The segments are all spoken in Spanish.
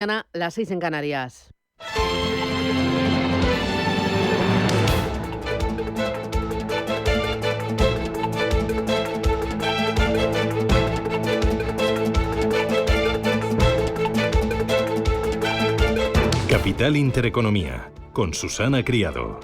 Mañana, las 6 en Canarias. Capital Intereconomía, con Susana Criado.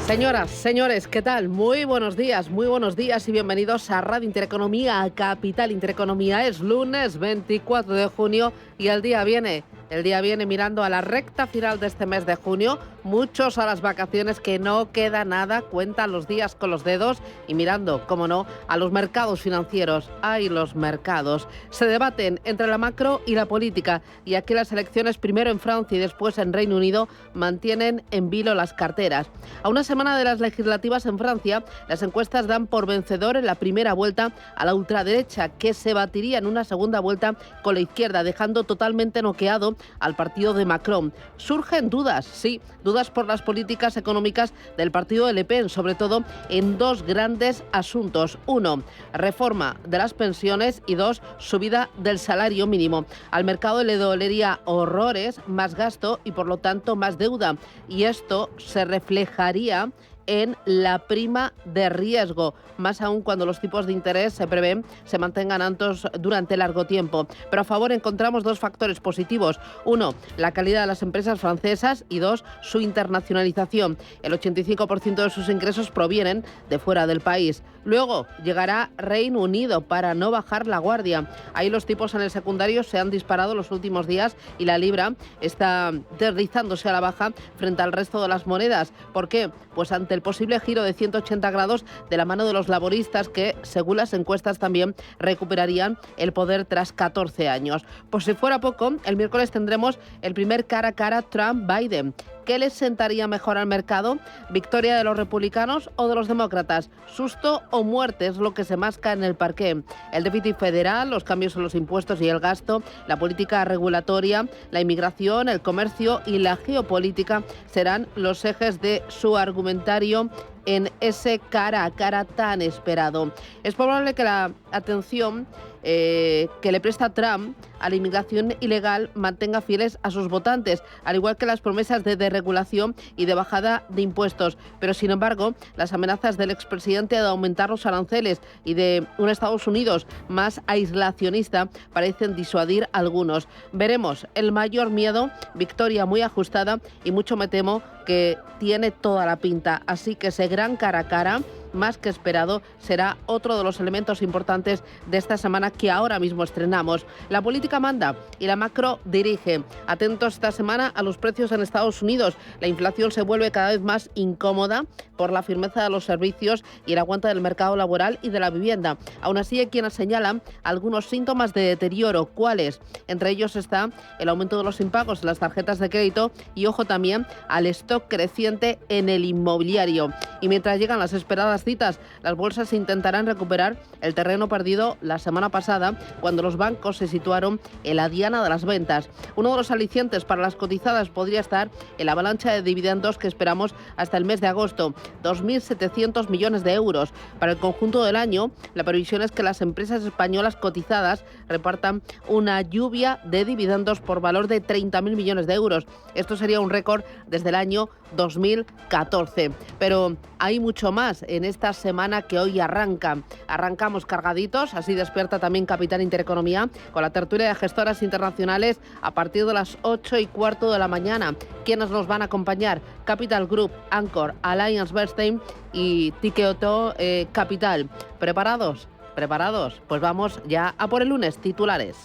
Señoras, señores, ¿qué tal? Muy buenos días y bienvenidos a Radio Intereconomía, a Capital Intereconomía. Es lunes 24 de junio y el día viene mirando a la recta final de este mes de junio, muchos a las vacaciones, que no queda nada, cuentan los días con los dedos y mirando, como no, a los mercados financieros. ¡Ay, los mercados! Se debaten entre la macro y la política y aquí las elecciones, primero en Francia y después en Reino Unido, mantienen en vilo las carteras. A una semana de las legislativas en Francia, las encuestas dan por vencedor en la primera vuelta a la ultraderecha, que se batiría en una segunda vuelta con la izquierda, dejando totalmente noqueado al partido de Macron. Surgen dudas, sí, dudas por las políticas económicas del partido de Le Pen, sobre todo en dos grandes asuntos. Uno, reforma de las pensiones y dos, subida del salario mínimo. Al mercado le dolería horrores más gasto y por lo tanto más deuda, y esto se reflejaría en la prima de riesgo, más aún cuando los tipos de interés se prevén se mantengan altos durante largo tiempo. Pero a favor encontramos dos factores positivos. Uno, la calidad de las empresas francesas y dos, su internacionalización. El 85% de sus ingresos provienen de fuera del país. Luego llegará Reino Unido para no bajar la guardia. Ahí los tipos en el secundario se han disparado los últimos días y la libra está deslizándose a la baja frente al resto de las monedas. ¿Por qué? Pues ante el posible giro de 180 grados de la mano de los laboristas, que, según las encuestas, también recuperarían el poder tras 14 años. Por si fuera poco, el miércoles tendremos el primer cara a cara Trump-Biden. ¿Qué les sentaría mejor al mercado? ¿Victoria de los republicanos o de los demócratas? ¿Susto o muerte? Es lo que se masca en el parqué. El déficit federal, los cambios en los impuestos y el gasto, la política regulatoria, la inmigración, el comercio y la geopolítica serán los ejes de su argumentario en ese cara a cara tan esperado. Es probable que la atención que le presta Trump a la inmigración ilegal mantenga fieles a sus votantes, al igual que las promesas de deregulación y de bajada de impuestos. Pero, sin embargo, las amenazas del expresidente de aumentar los aranceles y de un Estados Unidos más aislacionista parecen disuadir a algunos. Veremos el mayor miedo, victoria muy ajustada y mucho me temo que tiene toda la pinta. Así que ese gran cara a cara, más que esperado, será otro de los elementos importantes de esta semana que ahora mismo estrenamos. La política manda y la macro dirige. Atentos esta semana a los precios en Estados Unidos. La inflación se vuelve cada vez más incómoda por la firmeza de los servicios y el aguante del mercado laboral y de la vivienda. Aún así, hay quienes señalan algunos síntomas de deterioro. ¿Cuáles? Entre ellos está el aumento de los impagos en las tarjetas de crédito y, ojo, también al stock creciente en el inmobiliario. Y mientras llegan las esperadas citas, las bolsas intentarán recuperar el terreno perdido la semana pasada, cuando los bancos se situaron en la diana de las ventas. Uno de los alicientes para las cotizadas podría estar en la avalancha de dividendos que esperamos hasta el mes de agosto, 2.700 millones de euros. Para el conjunto del año, la previsión es que las empresas españolas cotizadas repartan una lluvia de dividendos por valor de 30.000 millones de euros. Esto sería un récord desde el año 2014. Pero hay mucho más en esta semana que hoy arranca. Arrancamos cargaditos, así despierta también Capital Intereconomía, con la tertulia de gestoras internacionales a partir de las 8:15 de la mañana. ¿Quiénes nos van a acompañar? Capital Group, Anchor, AllianceBernstein y Tikehau Capital. ¿Preparados? ¿Preparados? Pues vamos ya a por el lunes. Titulares.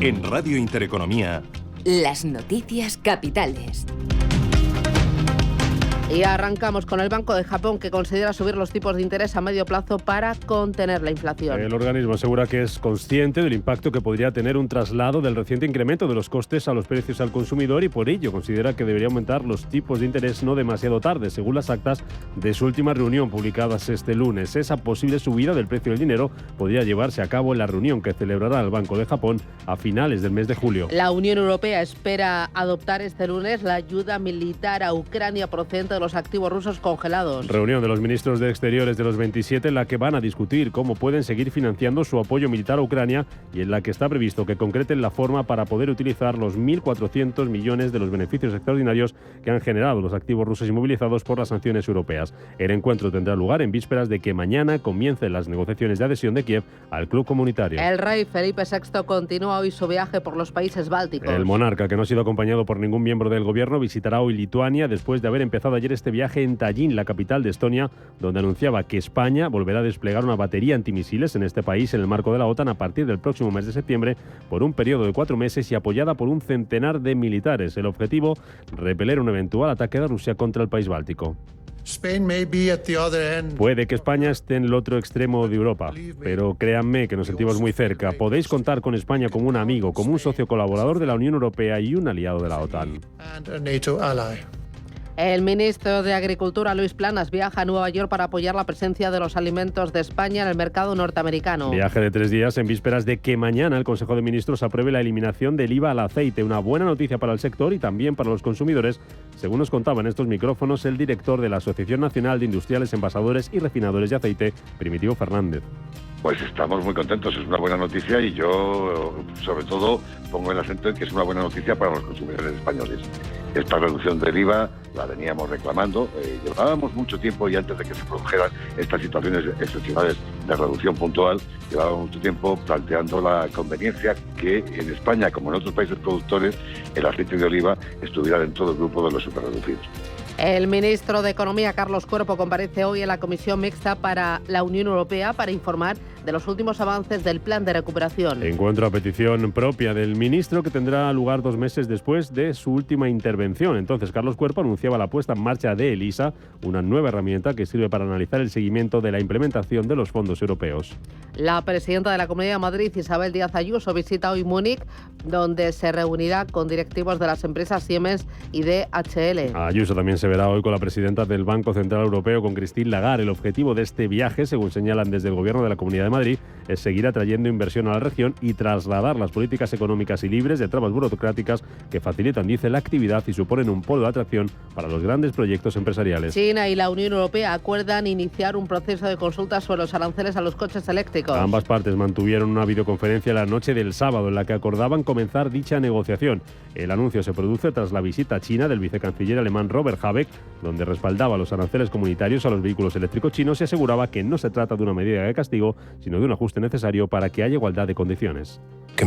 En Radio Intereconomía, las noticias capitales. Y arrancamos con el Banco de Japón, que considera subir los tipos de interés a medio plazo para contener la inflación. El organismo asegura que es consciente del impacto que podría tener un traslado del reciente incremento de los costes a los precios al consumidor y por ello considera que debería aumentar los tipos de interés no demasiado tarde, según las actas de su última reunión publicadas este lunes. Esa posible subida del precio del dinero podría llevarse a cabo en la reunión que celebrará el Banco de Japón a finales del mes de julio. La Unión Europea espera adoptar este lunes la ayuda militar a Ucrania procedente de los activos rusos congelados. Reunión de los ministros de Exteriores de los 27 en la que van a discutir cómo pueden seguir financiando su apoyo militar a Ucrania y en la que está previsto que concreten la forma para poder utilizar los 1.400 millones de los beneficios extraordinarios que han generado los activos rusos inmovilizados por las sanciones europeas. El encuentro tendrá lugar en vísperas de que mañana comiencen las negociaciones de adhesión de Kiev al club comunitario. El rey Felipe VI continúa hoy su viaje por los países bálticos. El monarca, que no ha sido acompañado por ningún miembro del gobierno, visitará hoy Lituania después de haber empezado ayer este viaje en Tallinn, la capital de Estonia, donde anunciaba que España volverá a desplegar una batería antimisiles en este país en el marco de la OTAN a partir del próximo mes de septiembre por un periodo de 4 meses y apoyada por un centenar de militares. El objetivo, repeler un eventual ataque de Rusia contra el país báltico. Puede que España esté en el otro extremo de Europa, pero créanme que nos sentimos muy cerca. Podéis contar con España como un amigo, como un socio colaborador de la Unión Europea y un aliado de la OTAN. El ministro de Agricultura, Luis Planas, viaja a Nueva York para apoyar la presencia de los alimentos de España en el mercado norteamericano. Viaje de 3 días en vísperas de que mañana el Consejo de Ministros apruebe la eliminación del IVA al aceite. Una buena noticia para el sector y también para los consumidores, según nos contaba en estos micrófonos el director de la Asociación Nacional de Industriales, Envasadores y Refinadores de Aceite, Primitivo Fernández. Pues estamos muy contentos, es una buena noticia y yo, sobre todo, pongo el acento en que es una buena noticia para los consumidores españoles. Esta reducción del IVA la veníamos reclamando, llevábamos mucho tiempo y antes de que se produjeran estas situaciones excepcionales de reducción puntual, llevábamos mucho tiempo planteando la conveniencia que en España, como en otros países productores, el aceite de oliva estuviera dentro del grupo de los superreducidos. El ministro de Economía, Carlos Cuerpo, comparece hoy en la Comisión Mixta para la Unión Europea para informar de los últimos avances del plan de recuperación. Encuentro a petición propia del ministro que tendrá lugar 2 meses después de su última intervención. Entonces, Carlos Cuerpo anunciaba la puesta en marcha de ELISA, una nueva herramienta que sirve para analizar el seguimiento de la implementación de los fondos europeos. La presidenta de la Comunidad de Madrid, Isabel Díaz Ayuso, visita hoy Múnich, donde se reunirá con directivos de las empresas Siemens y DHL. Ayuso también se verá hoy con la presidenta del Banco Central Europeo, con Christine Lagarde. El objetivo de este viaje, según señalan desde el Gobierno de la Comunidad de Madrid, es seguir atrayendo inversión a la región y trasladar las políticas económicas y libres de trabas burocráticas que facilitan, dice, la actividad y suponen un polo de atracción para los grandes proyectos empresariales. China y la Unión Europea acuerdan iniciar un proceso de consulta sobre los aranceles a los coches eléctricos. Ambas partes mantuvieron una videoconferencia la noche del sábado en la que acordaban comenzar dicha negociación. El anuncio se produce tras la visita a China del vicecanciller alemán Robert Habeck, donde respaldaba los aranceles comunitarios a los vehículos eléctricos chinos y aseguraba que no se trata de una medida de castigo, sino de un ajuste necesario para que haya igualdad de condiciones. La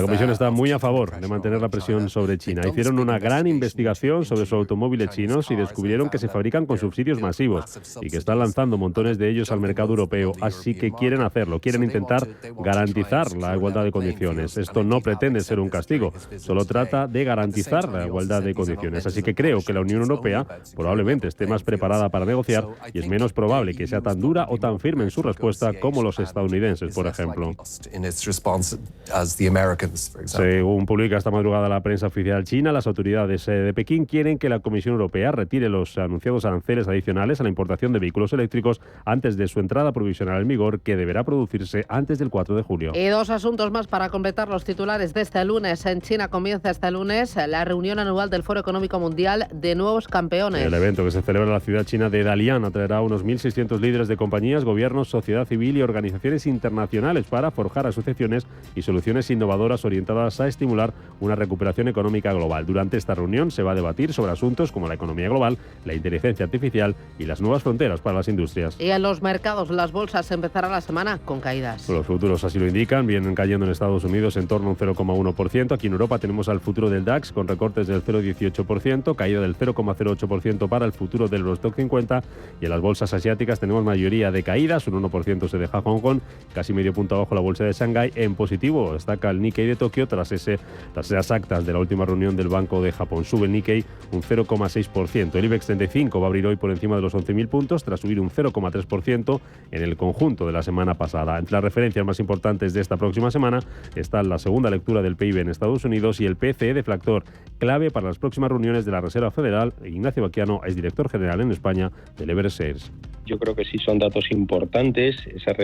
Comisión está muy a favor de mantener la presión sobre China. Hicieron una gran investigación sobre sus automóviles chinos y descubrieron que se fabrican con subsidios masivos y que están lanzando montones de ellos al mercado europeo. Así que quieren hacerlo, quieren intentar garantizar la igualdad de condiciones. Esto no pretende ser un castigo, solo trata de garantizar la igualdad de condiciones. Así que creo que la Unión Europea probablemente esté más preparada para negociar y es menos probable que sea tan dura o tan firme en su respuesta como los estadounidenses, por ejemplo. Según publica esta madrugada la prensa oficial china, las autoridades de Pekín quieren que la Comisión Europea retire los anunciados aranceles adicionales a la importación de vehículos eléctricos antes de su entrada provisional en vigor, que deberá producirse antes del 4 de julio. Y 2 asuntos más para completar los titulares de este lunes. En China comienza este lunes la reunión anual del Foro Económico Mundial de Nuevos Campeones. El evento, que se celebra en la ciudad china de Dalian, atraerá a unos 1.600 líderes de compañías, gobiernos, sociedad civil y organizaciones internacionales para forjar asociaciones y soluciones innovadoras orientadas a estimular una recuperación económica global. Durante esta reunión se va a debatir sobre asuntos como la economía global, la inteligencia artificial y las nuevas fronteras para las industrias. Y en los mercados, las bolsas empezarán la semana con caídas. Los futuros así lo indican, vienen cayendo en Estados Unidos en torno a un 0,1%. Aquí en Europa tenemos al futuro del DAX con recortes del 0,18%, caída del 0,08% para el futuro del Eurostock 50, y en las bolsas asiáticas tenemos mayoría de caídas, un 1% se deja Hong Kong, casi medio punto abajo la bolsa de Shanghái. En positivo destaca el Nikkei de Tokio tras esas actas de la última reunión del Banco de Japón. Sube el Nikkei un 0,6%. El IBEX 35 va a abrir hoy por encima de los 11.000 puntos tras subir un 0,3% en el conjunto de la semana pasada. Entre las referencias más importantes de esta próxima semana están la segunda lectura del PIB en Estados Unidos y el PCE deflactor, clave para las próximas reuniones de la Reserva Federal. Ignacio Baquiano es director general en España del Everest Shares. Yo creo que sí son datos importantes. Esa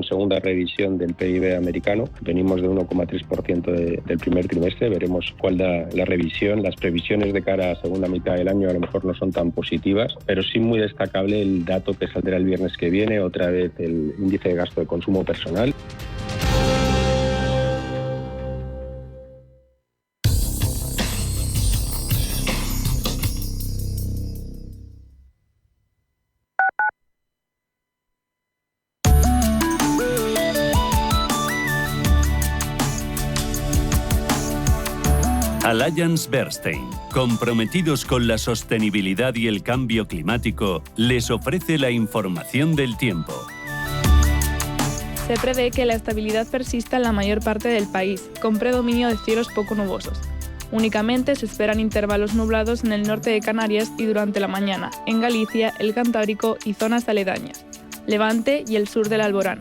segunda revisión del PIB americano, venimos de 1,3% del primer trimestre. Veremos cuál da la revisión. Las previsiones de cara a segunda mitad del año a lo mejor no son tan positivas, pero sí muy destacable el dato que saldrá el viernes que viene, otra vez el índice de gasto de consumo personal. Allianz Bernstein, comprometidos con la sostenibilidad y el cambio climático, les ofrece la información del tiempo. Se prevé que la estabilidad persista en la mayor parte del país, con predominio de cielos poco nubosos. Únicamente se esperan intervalos nublados en el norte de Canarias y durante la mañana, en Galicia, el Cantábrico y zonas aledañas, Levante y el sur del Alborán,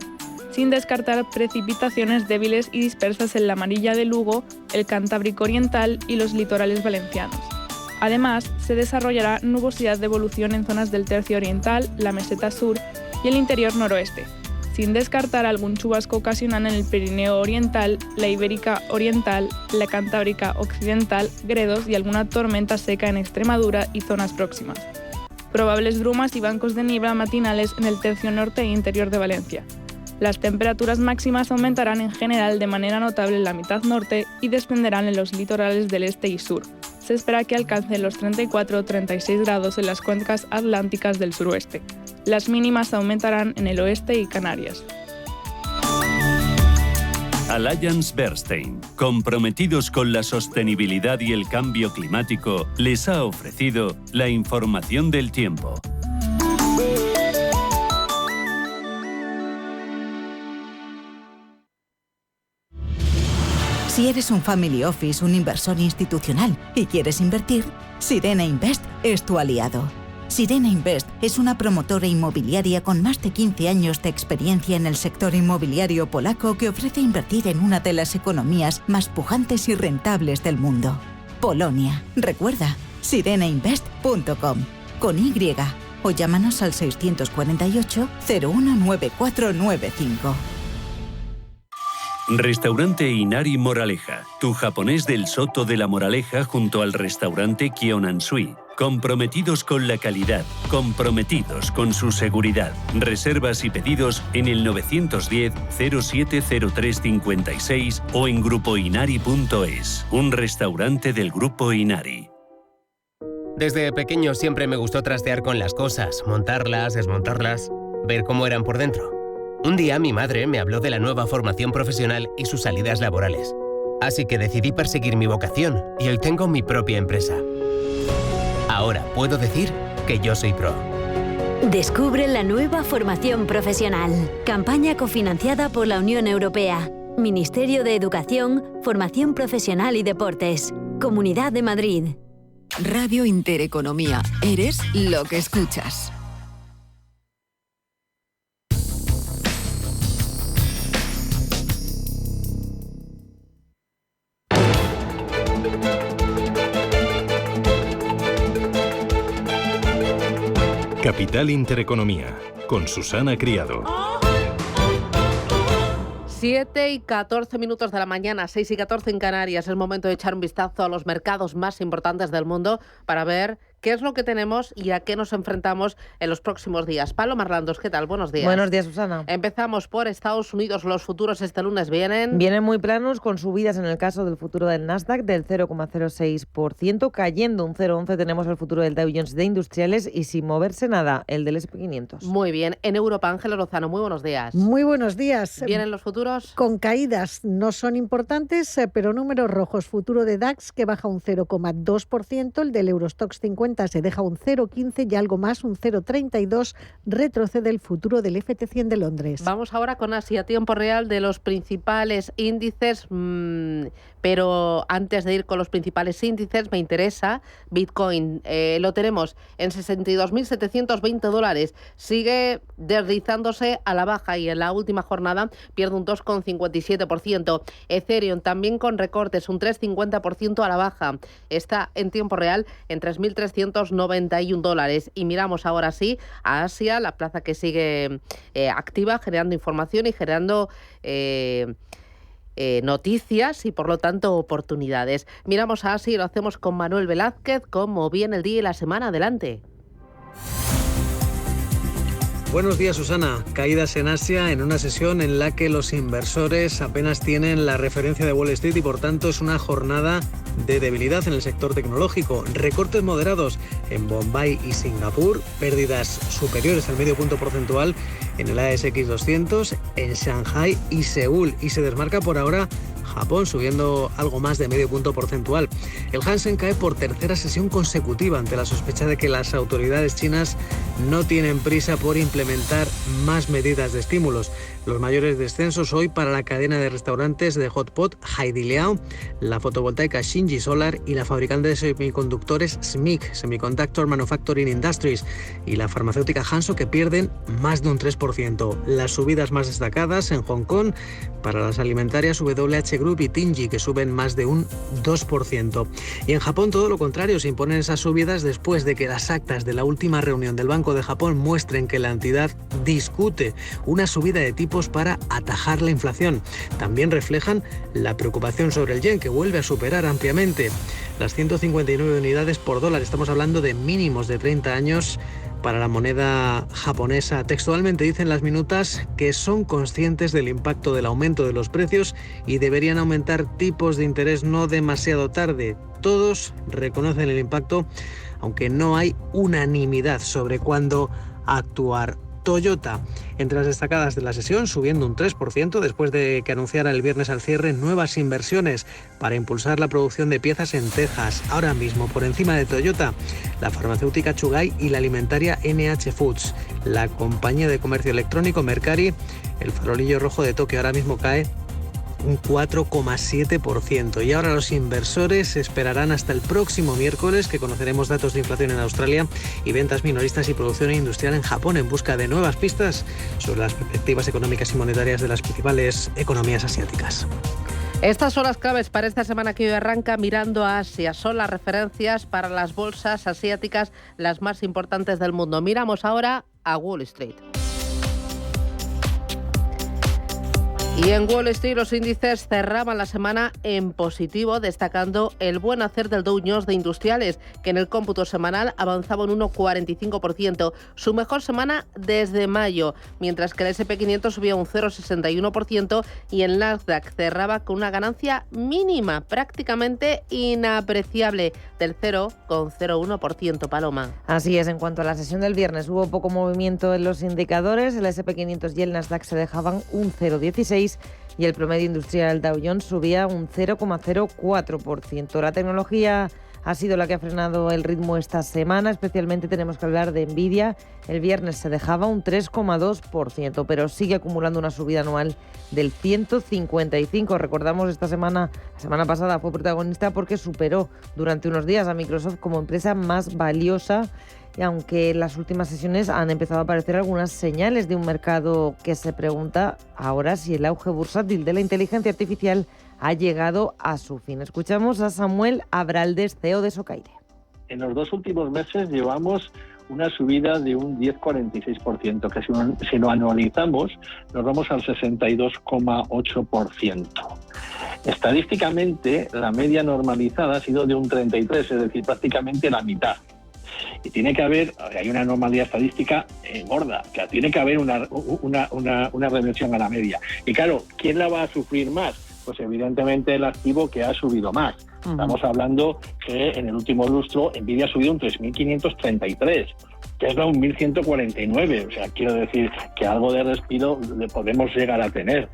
sin descartar precipitaciones débiles y dispersas en la Amarilla de Lugo, el Cantábrico Oriental y los litorales valencianos. Además, se desarrollará nubosidad de evolución en zonas del Tercio Oriental, la Meseta Sur y el interior noroeste, sin descartar algún chubasco ocasional en el Pirineo Oriental, la Ibérica Oriental, la Cantábrica Occidental, Gredos y alguna tormenta seca en Extremadura y zonas próximas. Probables brumas y bancos de niebla matinales en el tercio norte e interior de Valencia. Las temperaturas máximas aumentarán en general de manera notable en la mitad norte y descenderán en los litorales del este y sur. Se espera que alcancen los 34 o 36 grados en las cuencas atlánticas del suroeste. Las mínimas aumentarán en el oeste y Canarias. Allianz Bernstein, comprometidos con la sostenibilidad y el cambio climático, les ha ofrecido la información del tiempo. Si eres un family office, un inversor institucional y quieres invertir, Sirena Invest es tu aliado. Sirena Invest es una promotora inmobiliaria con más de 15 años de experiencia en el sector inmobiliario polaco que ofrece invertir en una de las economías más pujantes y rentables del mundo. Polonia. Recuerda, sirenainvest.com con Y o llámanos al 648 019495. Restaurante Inari Moraleja, tu japonés del Soto de la Moraleja junto al restaurante Kyonansui. Comprometidos con la calidad, comprometidos con su seguridad. Reservas y pedidos en el 910 070356 o en grupoinari.es. Un restaurante del Grupo Inari. Desde pequeño siempre me gustó trastear con las cosas, montarlas, desmontarlas, ver cómo eran por dentro. Un día mi madre me habló de la nueva formación profesional y sus salidas laborales. Así que decidí perseguir mi vocación y hoy tengo mi propia empresa. Ahora puedo decir que yo soy pro. Descubre la nueva formación profesional. Campaña cofinanciada por la Unión Europea. Ministerio de Educación, Formación Profesional y Deportes. Comunidad de Madrid. Radio Intereconomía. Eres lo que escuchas. Capital Intereconomía, con Susana Criado. 7:14 de la mañana, 6:14 en Canarias. Es momento de echar un vistazo a los mercados más importantes del mundo para ver qué es lo que tenemos y a qué nos enfrentamos en los próximos días. Paloma Arlandos, ¿qué tal? Buenos días. Buenos días, Susana. Empezamos por Estados Unidos. Los futuros este lunes vienen muy planos, con subidas en el caso del futuro del Nasdaq del 0,06%, cayendo un 0,11 tenemos el futuro del Dow Jones de Industriales y sin moverse nada, el del S&P 500. Muy bien. En Europa, Ángeles Lozano, muy buenos días. Muy buenos días. ¿Vienen los futuros? Con caídas, no son importantes, pero números rojos. Futuro de DAX que baja un 0,2%, el del Eurostoxx 50 se deja un 0,15 y algo más, un 0,32, retrocede el futuro del FT100 de Londres. Vamos ahora con Asia, tiempo real de los principales índices. Pero antes de ir con los principales índices, me interesa Bitcoin. Lo tenemos en $62.720. Sigue deslizándose a la baja y en la última jornada pierde un 2,57%. Ethereum también con recortes, un 3,50% a la baja. Está en tiempo real en $3.391. Y miramos ahora sí a Asia, la plaza que sigue activa, generando información y generando noticias y por lo tanto oportunidades. Miramos a Asia y lo hacemos con Manuel Velázquez. ¿Cómo viene el día y la semana? Adelante. Buenos días, Susana. Caídas en Asia en una sesión en la que los inversores apenas tienen la referencia de Wall Street y por tanto es una jornada de debilidad en el sector tecnológico. Recortes moderados en Bombay y Singapur, pérdidas superiores al medio punto porcentual en el ASX 200, en Shanghai y Seúl. Y se desmarca por ahora Japón, subiendo algo más de medio punto porcentual. El Hansen cae por tercera sesión consecutiva ante la sospecha de que las autoridades chinas no tienen prisa por implementar más medidas de estímulos. Los mayores descensos hoy para la cadena de restaurantes de hot pot Haidilao, la fotovoltaica Shinji Solar y la fabricante de semiconductores SMIC, Semiconductor Manufacturing Industries, y la farmacéutica Hansoh, que pierden más de un 3%. Las subidas más destacadas en Hong Kong para las alimentarias WH Group y Tingy, que suben más de un 2%. Y en Japón todo lo contrario, se imponen esas subidas después de que las actas de la última reunión del Banco de Japón muestren que la entidad discute una subida de tipos para atajar la inflación. También reflejan la preocupación sobre el yen, que vuelve a superar ampliamente las 159 unidades por dólar. Estamos hablando de mínimos de 30 años para la moneda japonesa. Textualmente dicen las minutas que son conscientes del impacto del aumento de los precios y deberían aumentar tipos de interés no demasiado tarde. Todos reconocen el impacto, aunque no hay unanimidad sobre cuándo actuar. Toyota, entre las destacadas de la sesión, subiendo un 3% después de que anunciara el viernes al cierre nuevas inversiones para impulsar la producción de piezas en Texas. Ahora mismo, por encima de Toyota, la farmacéutica Chugai y la alimentaria NH Foods. La compañía de comercio electrónico Mercari, el farolillo rojo de Tokio, ahora mismo cae un 4,7%. Y ahora los inversores esperarán hasta el próximo miércoles, que conoceremos datos de inflación en Australia y ventas minoristas y producción industrial en Japón, en busca de nuevas pistas sobre las perspectivas económicas y monetarias de las principales economías asiáticas. Estas son las claves para esta semana que hoy arranca mirando a Asia. Son las referencias para las bolsas asiáticas, las más importantes del mundo. Miramos ahora a Wall Street. Y en Wall Street los índices cerraban la semana en positivo, destacando el buen hacer del Dow Jones de Industriales, que en el cómputo semanal avanzaba un 1,45%, su mejor semana desde mayo, mientras que el S&P 500 subía un 0,61% y el Nasdaq cerraba con una ganancia mínima, prácticamente inapreciable, del 0,01%, Paloma. Así es, en cuanto a la sesión del viernes hubo poco movimiento en los indicadores, el S&P 500 y el Nasdaq se dejaban un 0,16% y el promedio industrial Dow Jones subía un 0,04%. La tecnología ha sido la que ha frenado el ritmo esta semana, especialmente tenemos que hablar de Nvidia. El viernes se dejaba un 3,2%, pero sigue acumulando una subida anual del 155%. Recordamos la semana pasada fue protagonista porque superó durante unos días a Microsoft como empresa más valiosa. Y aunque en las últimas sesiones han empezado a aparecer algunas señales de un mercado que se pregunta ahora si el auge bursátil de la inteligencia artificial ha llegado a su fin. Escuchamos a Samuel Abraldés, CEO de Socaire. En los 2 últimos meses llevamos una subida de un 10,46%, que si lo anualizamos nos vamos al 62,8%. Estadísticamente, la media normalizada ha sido de un 33%, es decir, prácticamente la mitad. Y tiene que haber, hay una normalidad estadística gorda, que tiene que haber una reversión a la media. Y claro, ¿quién la va a sufrir más? Pues evidentemente el activo que ha subido más. Estamos hablando que en el último lustro Nvidia ha subido un 3.533, que es un 1.149. O sea, quiero decir que algo de respiro le podemos llegar a tener.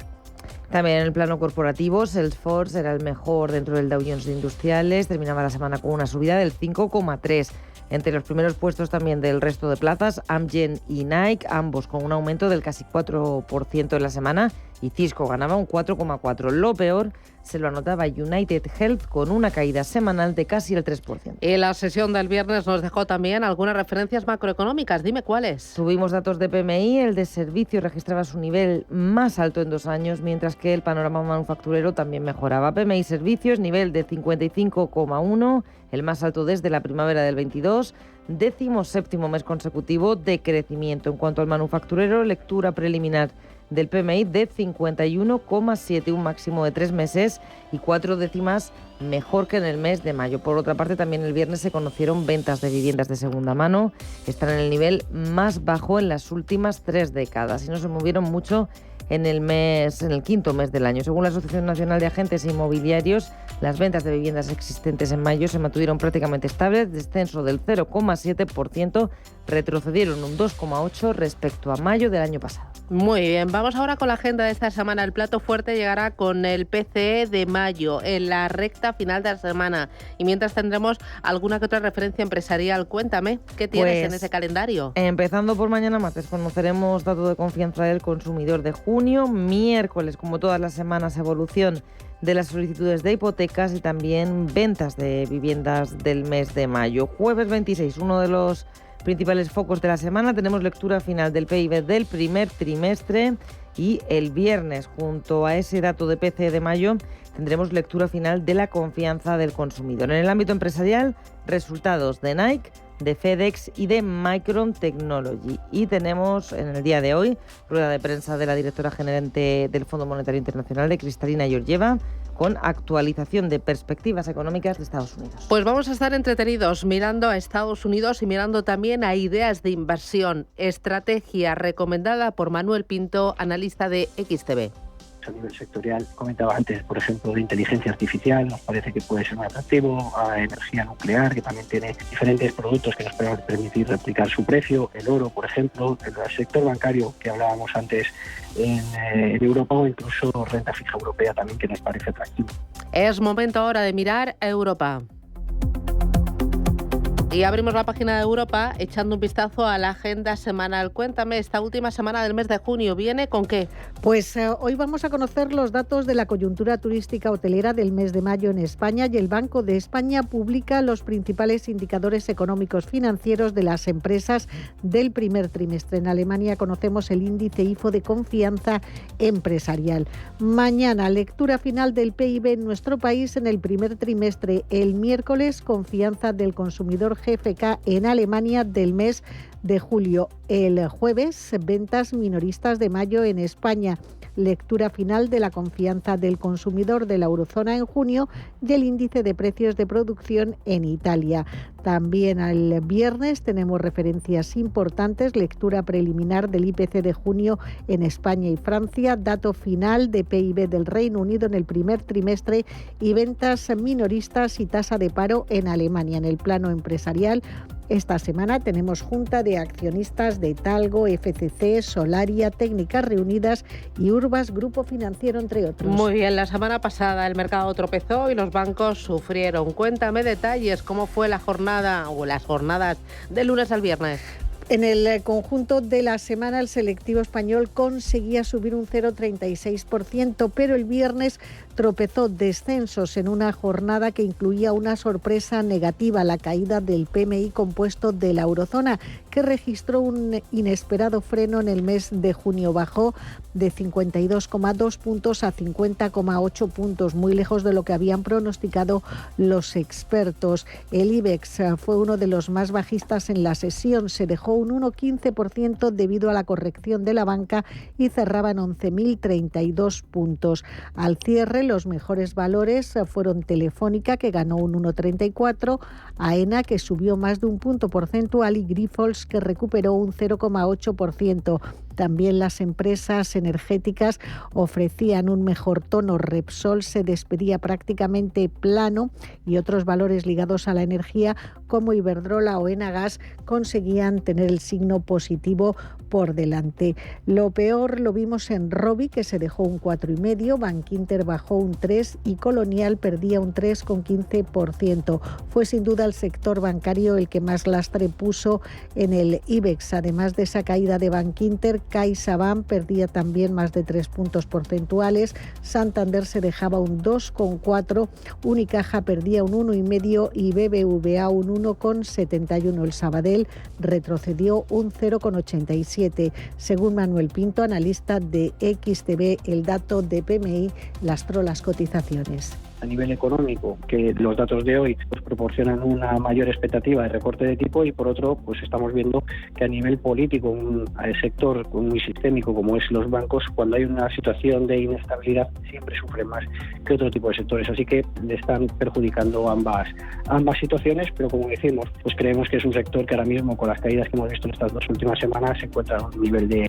También en el plano corporativo, Salesforce era el mejor dentro del Dow Jones de Industriales, terminaba la semana con una subida del 5,3%. Entre los primeros puestos también del resto de plazas, Amgen y Nike, ambos con un aumento del casi 4% en la semana, y Cisco ganaba un 4,4%. Lo peor se lo anotaba United Health con una caída semanal de casi el 3%. Y la sesión del viernes nos dejó también algunas referencias macroeconómicas. Dime cuáles. Tuvimos datos de PMI, el de servicios registraba su nivel más alto en 2 años, mientras que el panorama manufacturero también mejoraba. PMI servicios, nivel de 55,1, el más alto desde la primavera del 22, 17º mes consecutivo de crecimiento. En cuanto al manufacturero, lectura preliminar del PMI de 51,7, un máximo de 3 meses y 4 décimas mejor que en el mes de mayo. Por otra parte, también el viernes se conocieron ventas de viviendas de segunda mano, que están en el nivel más bajo en las últimas 3 décadas y no se movieron mucho en el quinto mes del año. Según la Asociación Nacional de Agentes Inmobiliarios, las ventas de viviendas existentes en mayo se mantuvieron prácticamente estables, descenso del 0,7%, retrocedieron un 2,8% respecto a mayo del año pasado. Muy bien, vamos ahora con la agenda de esta semana. El plato fuerte llegará con el PCE de mayo, en la recta final de la semana. Y mientras tendremos alguna que otra referencia empresarial. Cuéntame, ¿qué tienes en ese calendario? Empezando por mañana martes, conoceremos dato de confianza del consumidor de junio. Miércoles, como todas las semanas, evolución de las solicitudes de hipotecas y también ventas de viviendas del mes de mayo. Jueves 26, uno de los principales focos de la semana, tenemos lectura final del PIB del primer trimestre y el viernes, junto a ese dato de PCE de mayo, tendremos lectura final de la confianza del consumidor. En el ámbito empresarial, resultados de Nike, de FedEx y de Micron Technology. Y tenemos en el día de hoy rueda de prensa de la directora gerente del Fondo Monetario Internacional, de Kristalina Georgieva, con actualización de perspectivas económicas de Estados Unidos. Pues vamos a estar entretenidos mirando a Estados Unidos y mirando también a ideas de inversión. Estrategia recomendada por Manuel Pinto, analista de XTB. A nivel sectorial, comentaba antes, por ejemplo, de inteligencia artificial, nos parece que puede ser muy atractivo, a energía nuclear, que también tiene diferentes productos que nos pueden permitir replicar su precio, el oro, por ejemplo, el sector bancario que hablábamos antes en Europa, o incluso renta fija europea también, que nos parece atractivo. Es momento ahora de mirar a Europa. Y abrimos la página de Europa echando un vistazo a la agenda semanal. Cuéntame, esta última semana del mes de junio, ¿viene con qué? Pues hoy vamos a conocer los datos de la coyuntura turística hotelera del mes de mayo en España, y el Banco de España publica los principales indicadores económicos financieros de las empresas del primer trimestre. En Alemania conocemos el índice IFO de confianza empresarial. Mañana, lectura final del PIB en nuestro país en el primer trimestre. El miércoles, confianza del consumidor GfK en Alemania del mes de julio. El jueves, ventas minoristas de mayo en España. Lectura final de la confianza del consumidor de la eurozona en junio y el índice de precios de producción en Italia. También el viernes tenemos referencias importantes, lectura preliminar del IPC de junio en España y Francia, dato final de PIB del Reino Unido en el primer trimestre y ventas minoristas y tasa de paro en Alemania. En el plano empresarial, esta semana tenemos junta de accionistas de Talgo, FCC, Solaria, Técnicas Reunidas y Urbas Grupo Financiero, entre otros. Muy bien, la semana pasada el mercado tropezó y los bancos sufrieron. Cuéntame detalles, ¿cómo fue la jornada o las jornadas del lunes al viernes? En el conjunto de la semana, el selectivo español conseguía subir un 0,36%, pero el viernes tropezó, descensos en una jornada que incluía una sorpresa negativa, la caída del PMI compuesto de la eurozona, que registró un inesperado freno en el mes de junio. Bajó de 52,2 puntos a 50,8 puntos, muy lejos de lo que habían pronosticado los expertos. El IBEX fue uno de los más bajistas en la sesión, se dejó un 1,15% debido a la corrección de la banca y cerraba en 11.032 puntos. Al cierre, los mejores valores fueron Telefónica, que ganó un 1,34%, AENA, que subió más de un punto porcentual, y Grifols, que recuperó un 0,8%. También las empresas energéticas ofrecían un mejor tono. Repsol se despedía prácticamente plano y otros valores ligados a la energía como Iberdrola o Enagas conseguían tener el signo positivo por delante. Lo peor lo vimos en Robi, que se dejó un 4,5%, Bankinter bajó un 3% y Colonial perdía un 3,15%. Fue sin duda el sector bancario el que más lastre puso en el IBEX, además de esa caída de Bankinter, CaixaBank perdía también más de 3 puntos porcentuales, Santander se dejaba un 2,4, Unicaja perdía un 1,5 y BBVA un 1,71. El Sabadell retrocedió un 0,87. Según Manuel Pinto, analista de XTB, el dato de PMI lastró las cotizaciones. A nivel económico, que los datos de hoy pues proporcionan una mayor expectativa de recorte de tipo, y por otro, pues estamos viendo que a nivel político, un sector muy sistémico como es los bancos, cuando hay una situación de inestabilidad siempre sufre más que otro tipo de sectores, así que le están perjudicando ambas situaciones, pero como decimos, pues creemos que es un sector que ahora mismo, con las caídas que hemos visto en estas 2 últimas semanas, se encuentra a un nivel de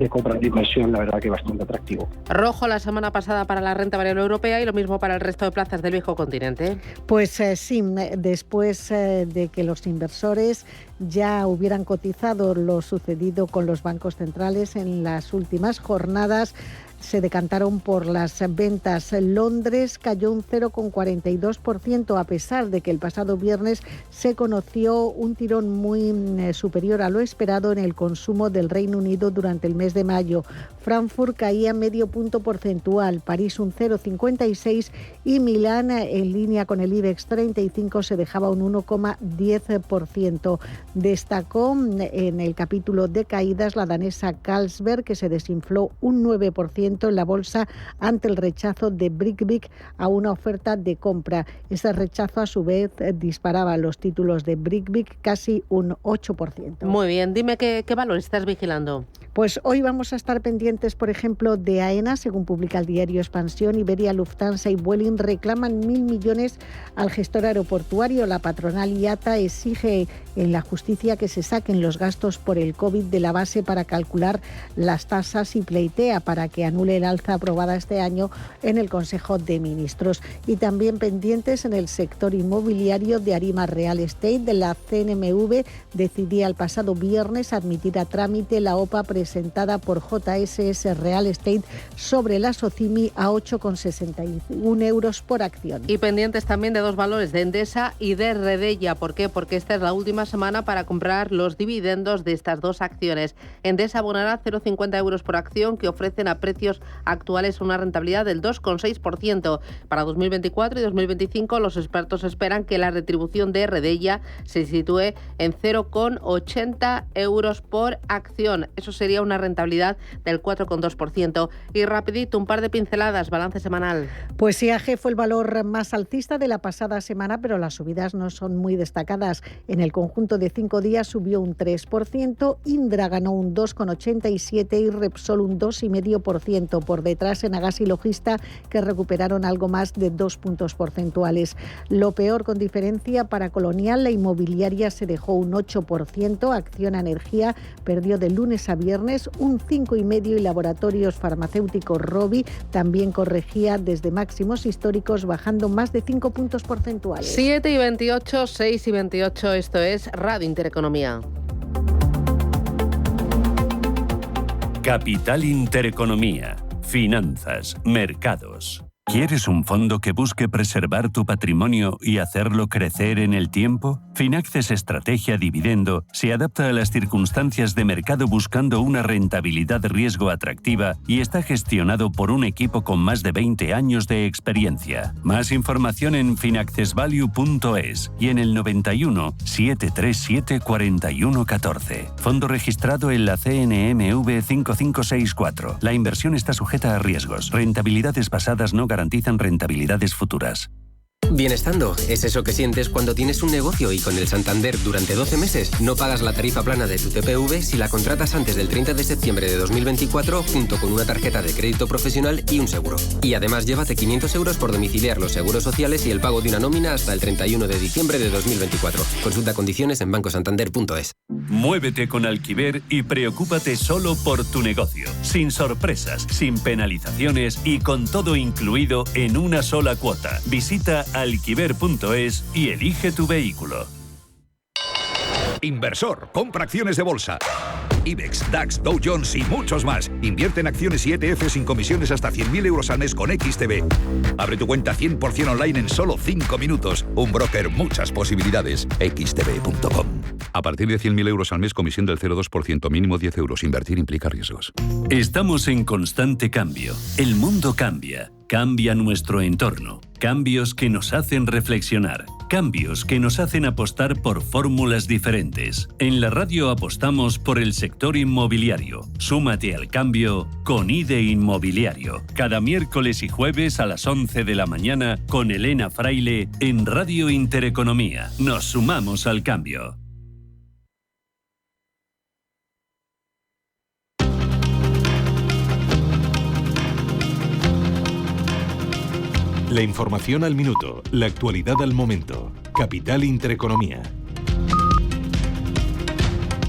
compra de inversión, la verdad que bastante atractivo. Rojo la semana pasada para la renta variable europea y lo mismo para el resto de plazas del viejo continente. Pues sí, después de que los inversores ya hubieran cotizado lo sucedido con los bancos centrales en las últimas jornadas, se decantaron por las ventas. Londres cayó un 0,42%, a pesar de que el pasado viernes se conoció un tirón muy superior a lo esperado en el consumo del Reino Unido durante el mes de mayo. Frankfurt caía medio punto porcentual, París un 0,56% y Milán, en línea con el IBEX 35, se dejaba un 1,10%. Destacó en el capítulo de caídas la danesa Carlsberg, que se desinfló un 9% en la bolsa ante el rechazo de Britvic a una oferta de compra. Ese rechazo, a su vez, disparaba los títulos de Britvic casi un 8%. Muy bien, dime qué valor estás vigilando. Pues hoy vamos a estar pendientes, por ejemplo, de AENA. Según publica el diario Expansión, Iberia, Lufthansa y Vueling reclaman 1.000 millones al gestor aeroportuario. La patronal IATA exige en la justicia que se saquen los gastos por el COVID de la base para calcular las tasas y pleitea para que anule el alza aprobada este año en el Consejo de Ministros. Y también pendientes en el sector inmobiliario de Arima Real Estate. De la CNMV decidía el pasado viernes admitir a trámite la OPA presentada por JSS Real Estate sobre la Socimi a 8,61 euros por acción. Y pendientes también de 2 valores, de Endesa y de Redella. ¿Por qué? Porque esta es la última semana para comprar los dividendos de estas 2 acciones. Endesa abonará 0,50 euros por acción, que ofrecen a precios actuales una rentabilidad del 2,6%. Para 2024 y 2025 los expertos esperan que la retribución de Redella se sitúe en 0,80 euros por acción. Eso sería una rentabilidad del 4,2%. Y rapidito, un par de pinceladas, balance semanal. Pues IAG fue el valor más alcista de la pasada semana, pero las subidas no son muy destacadas. En el conjunto de 5 días subió un 3%, Indra ganó un 2,87% y Repsol un 2,5%. Por detrás, Enagas y Logista, que recuperaron algo más de 2 puntos porcentuales. Lo peor, con diferencia, para Colonial, la inmobiliaria se dejó un 8%, Acciona Energía perdió de lunes a viernes un 5,5% y Laboratorios Farmacéuticos Rovi también corregía desde máximos históricos, bajando más de 5 puntos porcentuales. 7:28, 6:28, esto es Radio Intereconomía. Capital Intereconomía. Finanzas, mercados. ¿Quieres un fondo que busque preservar tu patrimonio y hacerlo crecer en el tiempo? Finaxes Estrategia Dividendo se adapta a las circunstancias de mercado buscando una rentabilidad riesgo atractiva y está gestionado por un equipo con más de 20 años de experiencia. Más información en finaccesvalue.es y en el 91 737 4114. Fondo registrado en la CNMV 5564. La inversión está sujeta a riesgos. Rentabilidades pasadas no garantizan rentabilidades futuras. Bienestando es eso que sientes cuando tienes un negocio y con el Santander durante 12 meses no pagas la tarifa plana de tu TPV si la contratas antes del 30 de septiembre de 2024 junto con una tarjeta de crédito profesional y un seguro. Y además llévate 500 euros por domiciliar los seguros sociales y el pago de una nómina hasta el 31 de diciembre de 2024. Consulta condiciones en bancosantander.es. Muévete con Alquiver y preocúpate solo por tu negocio. Sin sorpresas, sin penalizaciones y con todo incluido en una sola cuota. Visita alquiver.es y elige tu vehículo. Inversor, compra acciones de bolsa. IBEX, DAX, Dow Jones y muchos más. Invierte en acciones y ETF sin comisiones hasta 100.000 euros al mes con XTB. Abre tu cuenta 100% online en solo 5 minutos. Un broker, muchas posibilidades. XTB.com. A partir de 100.000 euros al mes, comisión del 0,2%, mínimo 10 euros. Invertir implica riesgos. Estamos en constante cambio. El mundo cambia. Cambia nuestro entorno. Cambios que nos hacen reflexionar. Cambios que nos hacen apostar por fórmulas diferentes. En la radio apostamos por el sector inmobiliario. Súmate al cambio con IDE Inmobiliario. Cada miércoles y jueves a las 11 de la mañana con Elena Fraile en Radio Intereconomía. Nos sumamos al cambio. La información al minuto, la actualidad al momento. Capital Intereconomía.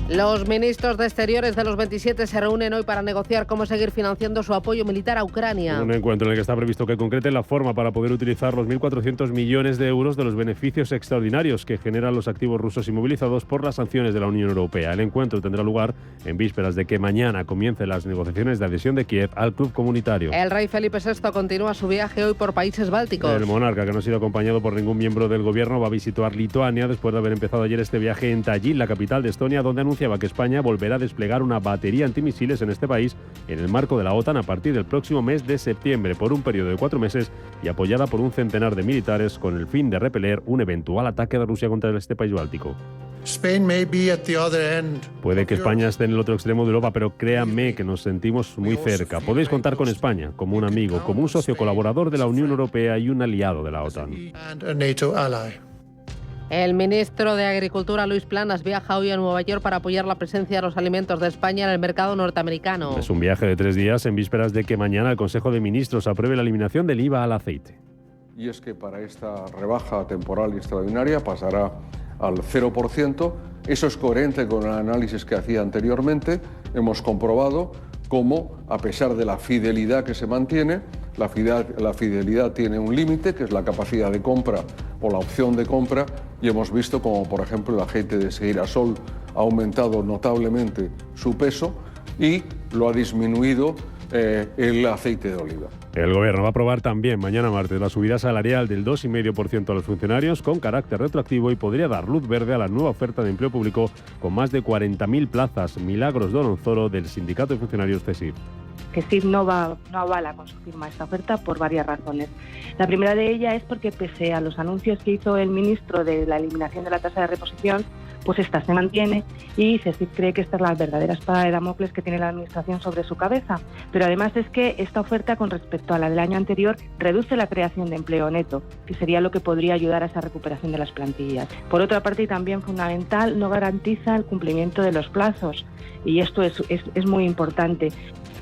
Los ministros de Exteriores de los 27 se reúnen hoy para negociar cómo seguir financiando su apoyo militar a Ucrania. Un encuentro en el que está previsto que concreten la forma para poder utilizar los 1.400 millones de euros de los beneficios extraordinarios que generan los activos rusos inmovilizados por las sanciones de la Unión Europea. El encuentro tendrá lugar en vísperas de que mañana comiencen las negociaciones de adhesión de Kiev al club comunitario. El rey Felipe VI continúa su viaje hoy por países bálticos. El monarca, que no ha sido acompañado por ningún miembro del gobierno, va a visitar Lituania después de haber empezado ayer este viaje en Tallinn, la capital de Estonia, donde anunciaba que España volverá a desplegar una batería antimisiles en este país en el marco de la OTAN a partir del próximo mes de septiembre por un periodo de 4 meses y apoyada por un centenar de militares con el fin de repeler un eventual ataque de Rusia contra este país báltico. Puede que España esté en el otro extremo de Europa, pero créanme que nos sentimos muy cerca. Podéis contar con España como un amigo, como un socio colaborador de la Unión Europea y un aliado de la OTAN. El ministro de Agricultura, Luis Planas, viaja hoy a Nueva York para apoyar la presencia de los alimentos de España en el mercado norteamericano. Es un viaje de 3 días en vísperas de que mañana el Consejo de Ministros apruebe la eliminación del IVA al aceite. Y es que para esta rebaja temporal y extraordinaria pasará al 0%. Eso es coherente con el análisis que hacía anteriormente. Hemos comprobado cómo, a pesar de la fidelidad que se mantiene, la fidelidad tiene un límite, que es la capacidad de compra o la opción de compra, y hemos visto como, por ejemplo, el aceite de girasol ha aumentado notablemente su peso y lo ha disminuido el aceite de oliva. El Gobierno va a aprobar también mañana martes la subida salarial del 2,5% a los funcionarios con carácter retroactivo y podría dar luz verde a la nueva oferta de empleo público con más de 40.000 plazas. Milagros Dononzoro, del Sindicato de Funcionarios CESIF. Que SIF no avala con su firma esta oferta por varias razones. La primera de ellas es porque pese a los anuncios que hizo el ministro de la eliminación de la tasa de reposición, pues esta se mantiene y CESIF cree que esta es la verdadera espada de Damocles que tiene la Administración sobre su cabeza. Pero además es que esta oferta con respecto a la del año anterior reduce la creación de empleo neto, que sería lo que podría ayudar a esa recuperación de las plantillas. Por otra parte, y también fundamental, no garantiza el cumplimiento de los plazos y esto es muy importante.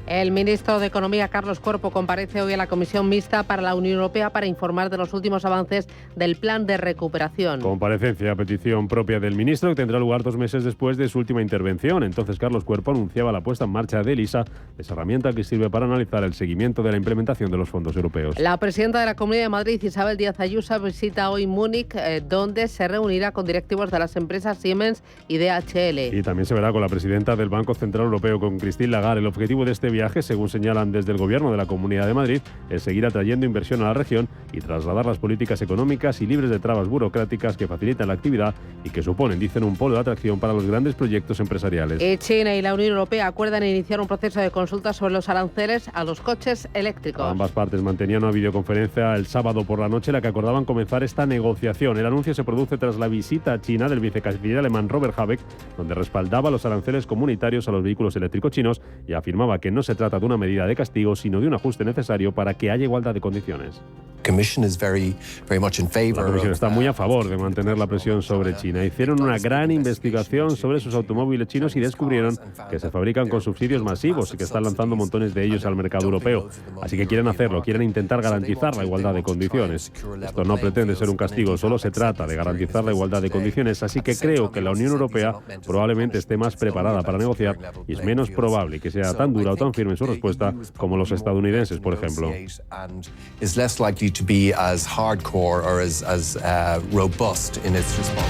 El ministro de Economía, Carlos Cuerpo, comparece hoy a la Comisión Mixta para la Unión Europea para informar de los últimos avances del plan de recuperación. Comparecencia a petición propia del ministro que tendrá lugar 2 meses después de su última intervención. Entonces Carlos Cuerpo anunciaba la puesta en marcha de ELISA, esa herramienta que sirve para analizar el seguimiento de la implementación de los fondos europeos. La presidenta de la Comunidad de Madrid, Isabel Díaz Ayuso, visita hoy Múnich, donde se reunirá con directivos de las empresas Siemens y DHL. Y también se verá con la presidenta del Banco Central Europeo, con Christine Lagarde. El objetivo de este viaje, según señalan desde el Gobierno de la Comunidad de Madrid, es seguir atrayendo inversión a la región y trasladar las políticas económicas y libres de trabas burocráticas que facilitan la actividad y que suponen, dicen, un polo de atracción para los grandes proyectos empresariales. China y la Unión Europea acuerdan iniciar un proceso de consulta sobre los aranceles a los coches eléctricos. Ambas partes mantenían una videoconferencia el sábado por la noche en la que acordaban comenzar esta negociación. El anuncio se produce tras la visita a China del vicecanciller alemán Robert Habeck, donde respaldaba los aranceles comunitarios a los vehículos eléctricos chinos y afirmaba que no se trata de una medida de castigo, sino de un ajuste necesario para que haya igualdad de condiciones. La Comisión está muy a favor de mantener la presión sobre China. Hicieron una gran investigación sobre sus automóviles chinos y descubrieron que se fabrican con subsidios masivos y que están lanzando montones de ellos al mercado europeo. Así que quieren hacerlo, quieren intentar garantizar la igualdad de condiciones. Esto no pretende ser un castigo, solo se trata de garantizar la igualdad de condiciones. Así que creo que la Unión Europea probablemente esté más preparada para negociar y es menos probable que sea tan dura o tan firme en su respuesta como los estadounidenses, por ejemplo. To be as hardcore or as robust in its response.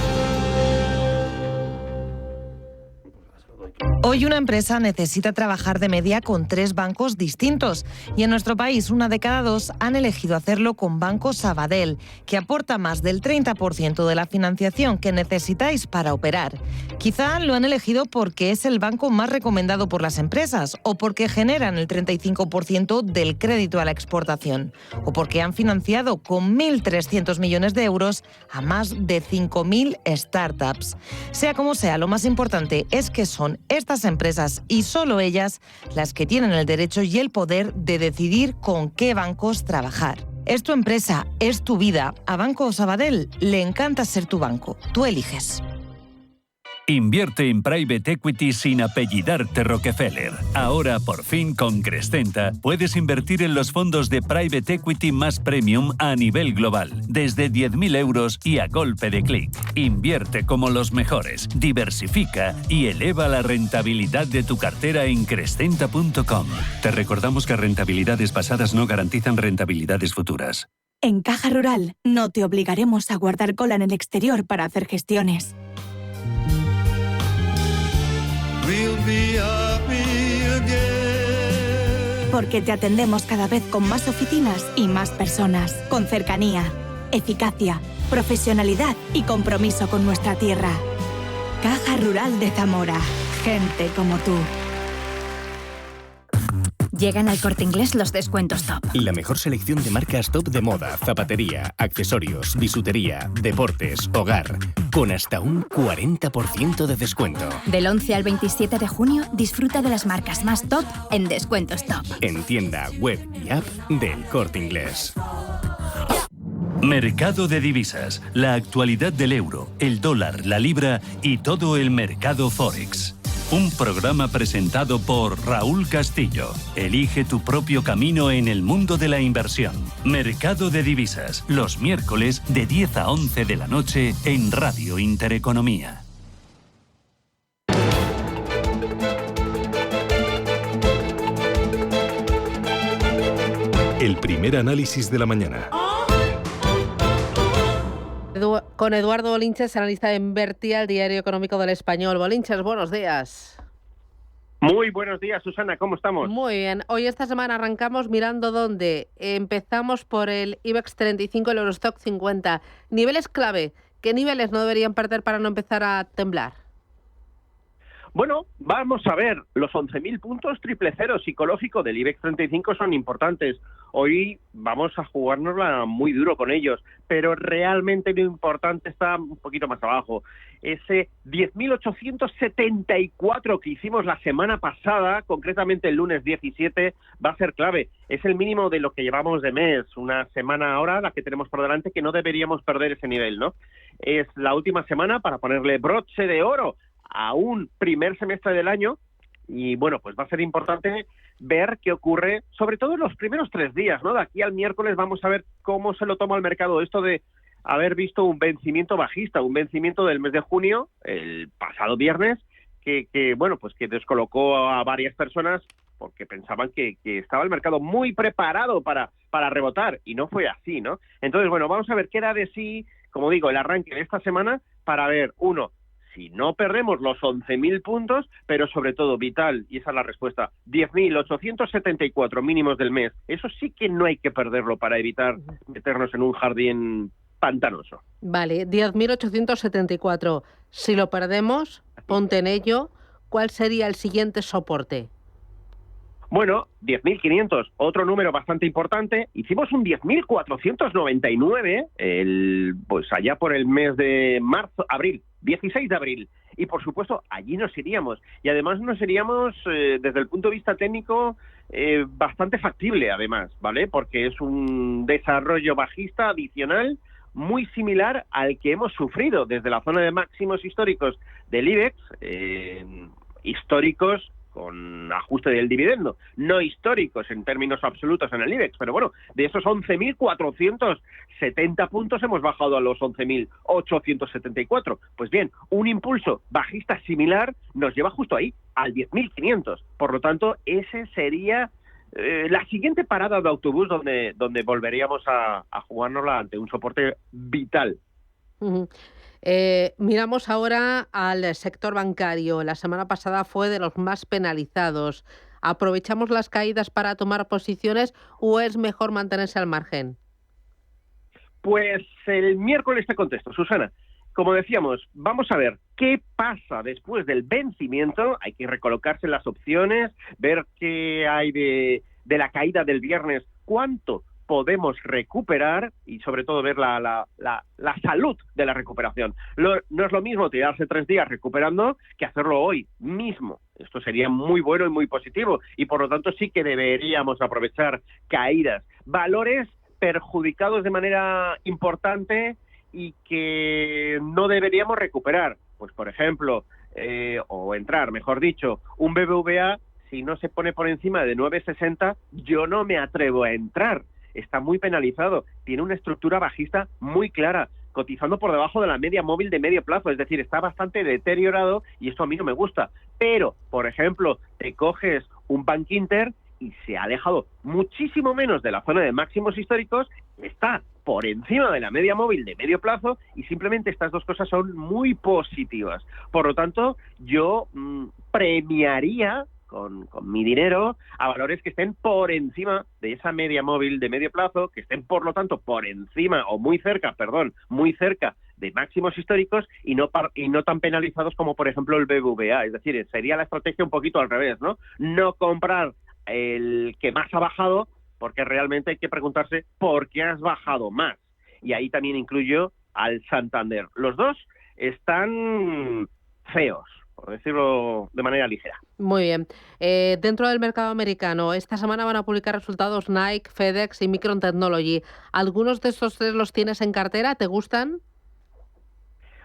Hoy una empresa necesita trabajar de media con 3 bancos distintos y en nuestro país 1 de cada 2 han elegido hacerlo con Banco Sabadell, que aporta más del 30% de la financiación que necesitáis para operar. Quizá lo han elegido porque es el banco más recomendado por las empresas o porque generan el 35% del crédito a la exportación o porque han financiado con 1.300 millones de euros a más de 5.000 startups. Sea como sea, lo más importante es que son estas empresas y solo ellas las que tienen el derecho y el poder de decidir con qué bancos trabajar. Es tu empresa, es tu vida. A Banco Sabadell le encanta ser tu banco. Tú eliges. Invierte en Private Equity sin apellidarte Rockefeller. Ahora, por fin, con Crescenta, puedes invertir en los fondos de Private Equity más premium a nivel global, desde 10.000 euros y a golpe de clic. Invierte como los mejores, diversifica y eleva la rentabilidad de tu cartera en Crescenta.com. Te recordamos que rentabilidades pasadas no garantizan rentabilidades futuras. En Caja Rural, no te obligaremos a guardar cola en el exterior para hacer gestiones. Porque te atendemos cada vez con más oficinas y más personas, con cercanía, eficacia, profesionalidad y compromiso con nuestra tierra. Caja Rural de Zamora. Gente como tú. Llegan al Corte Inglés los descuentos top. La mejor selección de marcas top de moda, zapatería, accesorios, bisutería, deportes, hogar, con hasta un 40% de descuento. Del 11 al 27 de junio, disfruta de las marcas más top en descuentos top. En tienda, web y app del Corte Inglés. Mercado de divisas, la actualidad del euro, el dólar, la libra y todo el mercado Forex. Un programa presentado por Raúl Castillo. Elige tu propio camino en el mundo de la inversión. Mercado de divisas, los miércoles de 10 a 11 de la noche en Radio Intereconomía. El primer análisis de la mañana. Con Eduardo Bolinches, analista de Invertia, el diario económico del Español. Bolinches, buenos días. Muy buenos días, Susana, ¿cómo estamos? Muy bien. Hoy esta semana arrancamos mirando dónde. Empezamos por el IBEX 35, el Eurostock 50. Niveles clave. ¿Qué niveles no deberían perder para no empezar a temblar? Bueno, vamos a ver, los 11.000 puntos 000 psicológico del IBEX 35 son importantes. Hoy vamos a jugárnosla muy duro con ellos, pero realmente lo importante está un poquito más abajo. Ese 10.874 que hicimos la semana pasada, concretamente el lunes 17, va a ser clave. Es el mínimo de lo que llevamos de mes, una semana ahora, la que tenemos por delante, que no deberíamos perder ese nivel, ¿no? Es la última semana para ponerle broche de oro a un primer semestre del año y bueno, pues va a ser importante ver qué ocurre, sobre todo en los primeros 3 días, ¿no? De aquí al miércoles vamos a ver cómo se lo toma el mercado esto de haber visto un vencimiento bajista, un vencimiento del mes de junio, el pasado viernes, que bueno, pues que descolocó a varias personas porque pensaban que estaba el mercado muy preparado para rebotar y no fue así, ¿no? Entonces, bueno, vamos a ver qué da de sí, como digo, el arranque de esta semana para ver, uno, si no perdemos los 11.000 puntos, pero sobre todo vital, y esa es la respuesta, 10.874 mínimos del mes. Eso sí que no hay que perderlo para evitar meternos en un jardín pantanoso. Vale, 10.874. Si lo perdemos, ponte en ello. ¿Cuál sería el siguiente soporte? Bueno, 10.500, otro número bastante importante. Hicimos un 10.499 pues allá por el mes de abril, 16 de abril. Y por supuesto, allí nos iríamos. Y además nos iríamos desde el punto de vista técnico bastante factible, además, ¿vale? Porque es un desarrollo bajista adicional muy similar al que hemos sufrido desde la zona de máximos históricos del IBEX, históricos con ajuste del dividendo, no históricos en términos absolutos en el IBEX, pero bueno, de esos 11.470 puntos hemos bajado a los 11.874. Pues bien, un impulso bajista similar nos lleva justo ahí, al 10.500. Por lo tanto, ese sería la siguiente parada de autobús donde volveríamos a jugárnosla ante un soporte vital. Miramos ahora al sector bancario. La semana pasada fue de los más penalizados. ¿Aprovechamos las caídas para tomar posiciones o es mejor mantenerse al margen? Pues el miércoles te contesto, Susana. Como decíamos, vamos a ver qué pasa después del vencimiento. Hay que recolocarse las opciones, ver qué hay de la caída del viernes, cuánto podemos recuperar y sobre todo ver la salud de la recuperación. No es lo mismo tirarse 3 días recuperando que hacerlo hoy mismo. Esto sería muy bueno y muy positivo y por lo tanto sí que deberíamos aprovechar caídas. Valores perjudicados de manera importante y que no deberíamos recuperar. Pues por ejemplo, o entrar, mejor dicho, un BBVA, si no se pone por encima de 9,60, yo no me atrevo a entrar. Está muy penalizado, tiene una estructura bajista muy clara, cotizando por debajo de la media móvil de medio plazo, es decir, está bastante deteriorado y esto a mí no me gusta. Pero, por ejemplo, te coges un Bankinter y se ha alejado muchísimo menos de la zona de máximos históricos, está por encima de la media móvil de medio plazo y simplemente estas dos cosas son muy positivas. Por lo tanto, yo premiaría con mi dinero a valores que estén por encima de esa media móvil de medio plazo, que estén por lo tanto por encima o muy cerca de máximos históricos y no tan penalizados como por ejemplo el BBVA. Es decir, sería la estrategia un poquito al revés, ¿no? No comprar el que más ha bajado, porque realmente hay que preguntarse por qué has bajado más. Y ahí también incluyo al Santander. Los dos están feos, por decirlo de manera ligera. Muy bien. Dentro del mercado americano, esta semana van a publicar resultados Nike, FedEx y Micron Technology. ¿Algunos de estos 3 los tienes en cartera? ¿Te gustan?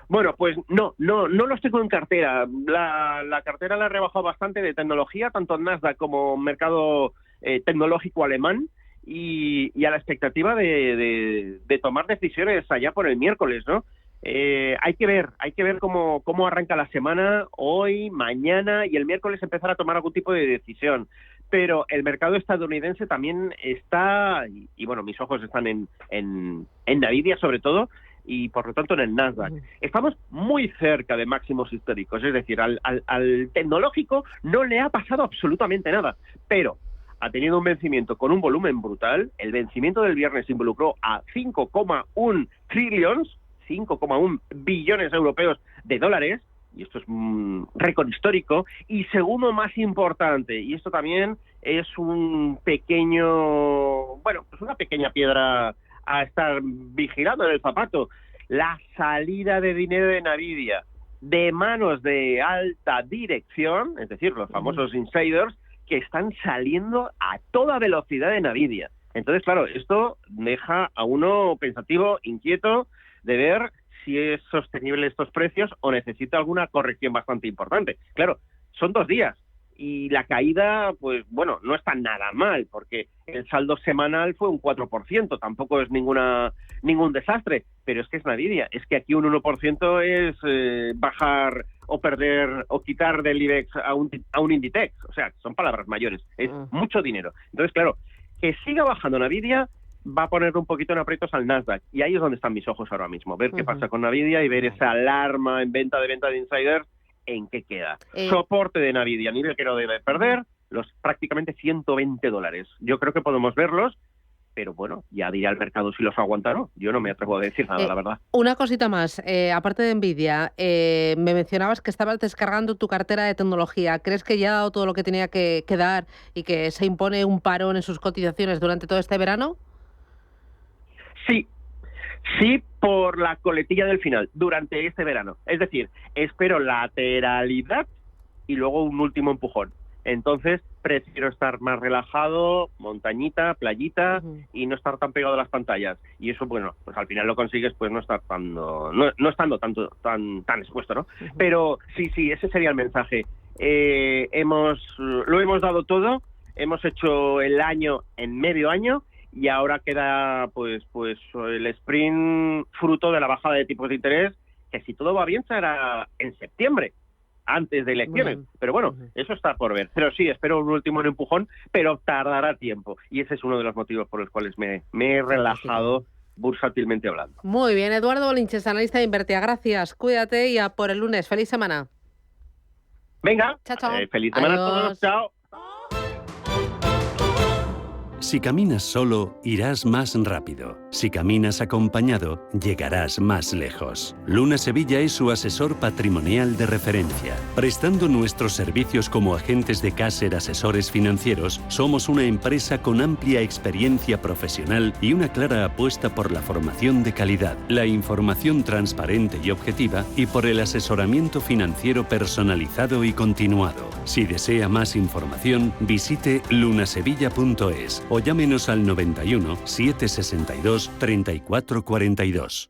Bueno, pues no los tengo en cartera. La cartera la he rebajado bastante de tecnología, tanto en Nasdaq como mercado tecnológico alemán, y a la expectativa de tomar decisiones allá por el miércoles, ¿no? Hay que ver cómo arranca la semana, hoy, mañana y el miércoles empezar a tomar algún tipo de decisión. Pero el mercado estadounidense también está, y bueno, mis ojos están en Nvidia sobre todo, y por lo tanto en el Nasdaq. Estamos muy cerca de máximos históricos, es decir, al tecnológico no le ha pasado absolutamente nada, pero ha tenido un vencimiento con un volumen brutal. El vencimiento del viernes involucró a 5,1 trillions, 5,1 billones europeos de dólares, y esto es un récord histórico. Y segundo más importante, y esto también es una pequeña piedra a estar vigilando en el zapato, la salida de dinero de Nvidia de manos de alta dirección, es decir, los famosos insiders, que están saliendo a toda velocidad de Nvidia. Entonces, claro, esto deja a uno pensativo, inquieto, de ver si es sostenible estos precios o necesita alguna corrección bastante importante. Claro, son 2 días. Y la caída, pues bueno, no está nada mal, porque el saldo semanal fue un 4%, tampoco es ningún desastre, pero es que es Nvidia, es que aquí un 1% es bajar o perder o quitar del IBEX a un Inditex, o sea, son palabras mayores, es mucho dinero. Entonces, claro, que siga bajando Nvidia va a poner un poquito en aprietos al Nasdaq, y ahí es donde están mis ojos ahora mismo, ver qué pasa con Nvidia y ver esa alarma en venta de insiders, en qué queda. Soporte de Nvidia, nivel que no debe perder, los prácticamente $120. Yo creo que podemos verlos, pero bueno, ya dirá el mercado si los aguanta o no. Yo no me atrevo a decir nada, la verdad. Una cosita más, aparte de Nvidia, me mencionabas que estabas descargando tu cartera de tecnología. ¿Crees que ya ha dado todo lo que tenía que dar y que se impone un parón en sus cotizaciones durante todo este verano? Sí, por la coletilla del final, durante este verano. Es decir, espero lateralidad y luego un último empujón. Entonces, prefiero estar más relajado, montañita, playita, y no estar tan pegado a las pantallas. Y eso, bueno, pues al final lo consigues, pues no estando tan expuesto, ¿no? Pero sí, ese sería el mensaje. Lo hemos dado todo, hemos hecho el año en medio año, y ahora queda pues el sprint fruto de la bajada de tipos de interés, que si todo va bien será en septiembre, antes de elecciones. Pero bueno, eso está por ver. Pero sí, espero un último empujón, pero tardará tiempo. Y ese es uno de los motivos por los cuales me he relajado bursátilmente hablando. Muy bien, Eduardo Bolinches, analista de Invertia. Gracias, cuídate y a por el lunes. ¡Feliz semana! Venga, chao, chao. Feliz semana Adiós. a todos. Chao. Si caminas solo, irás más rápido. Si caminas acompañado, llegarás más lejos. Luna Sevilla es su asesor patrimonial de referencia. Prestando nuestros servicios como agentes de Caser Asesores Financieros, somos una empresa con amplia experiencia profesional y una clara apuesta por la formación de calidad, la información transparente y objetiva y por el asesoramiento financiero personalizado y continuado. Si desea más información, visite lunasevilla.es o llámenos al 91 762 3442.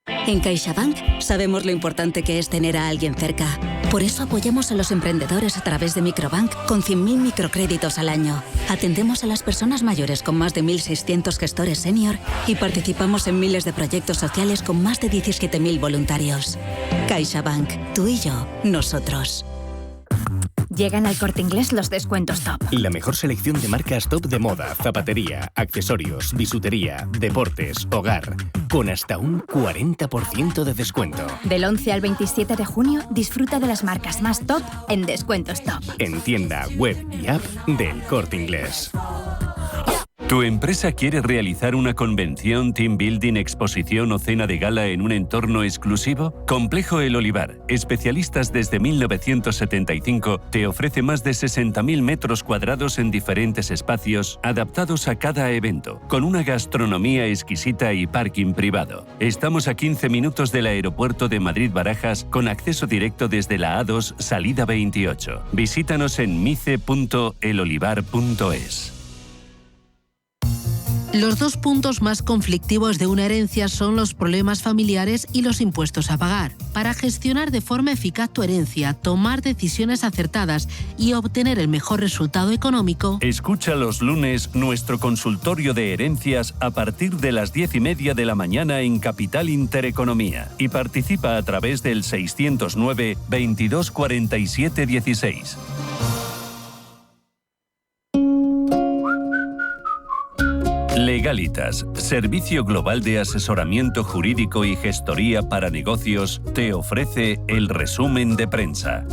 En CaixaBank sabemos lo importante que es tener a alguien cerca. Por eso apoyamos a los emprendedores a través de Microbank con 100.000 microcréditos al año. Atendemos a las personas mayores con más de 1.600 gestores senior y participamos en miles de proyectos sociales con más de 17.000 voluntarios. CaixaBank, tú y yo, nosotros. Llegan al Corte Inglés los descuentos top. La mejor selección de marcas top de moda, zapatería, accesorios, bisutería, deportes, hogar, con hasta un 40% de descuento. Del 11 al 27 de junio, disfruta de las marcas más top en descuentos top. En tienda, web y app del Corte Inglés. ¿Tu empresa quiere realizar una convención, team building, exposición o cena de gala en un entorno exclusivo? Complejo El Olivar, especialistas desde 1975, te ofrece más de 60.000 metros cuadrados en diferentes espacios adaptados a cada evento, con una gastronomía exquisita y parking privado. Estamos a 15 minutos del aeropuerto de Madrid-Barajas con acceso directo desde la A2, salida 28. Visítanos en mice.elolivar.es. Los dos puntos más conflictivos de una herencia son los problemas familiares y los impuestos a pagar. Para gestionar de forma eficaz tu herencia, tomar decisiones acertadas y obtener el mejor resultado económico, escucha los lunes nuestro consultorio de herencias a partir de las 10:30 de la mañana en Capital Intereconomía y participa a través del 609 22 47 16. Legalitas, servicio global de asesoramiento jurídico y gestoría para negocios, te ofrece el resumen de prensa.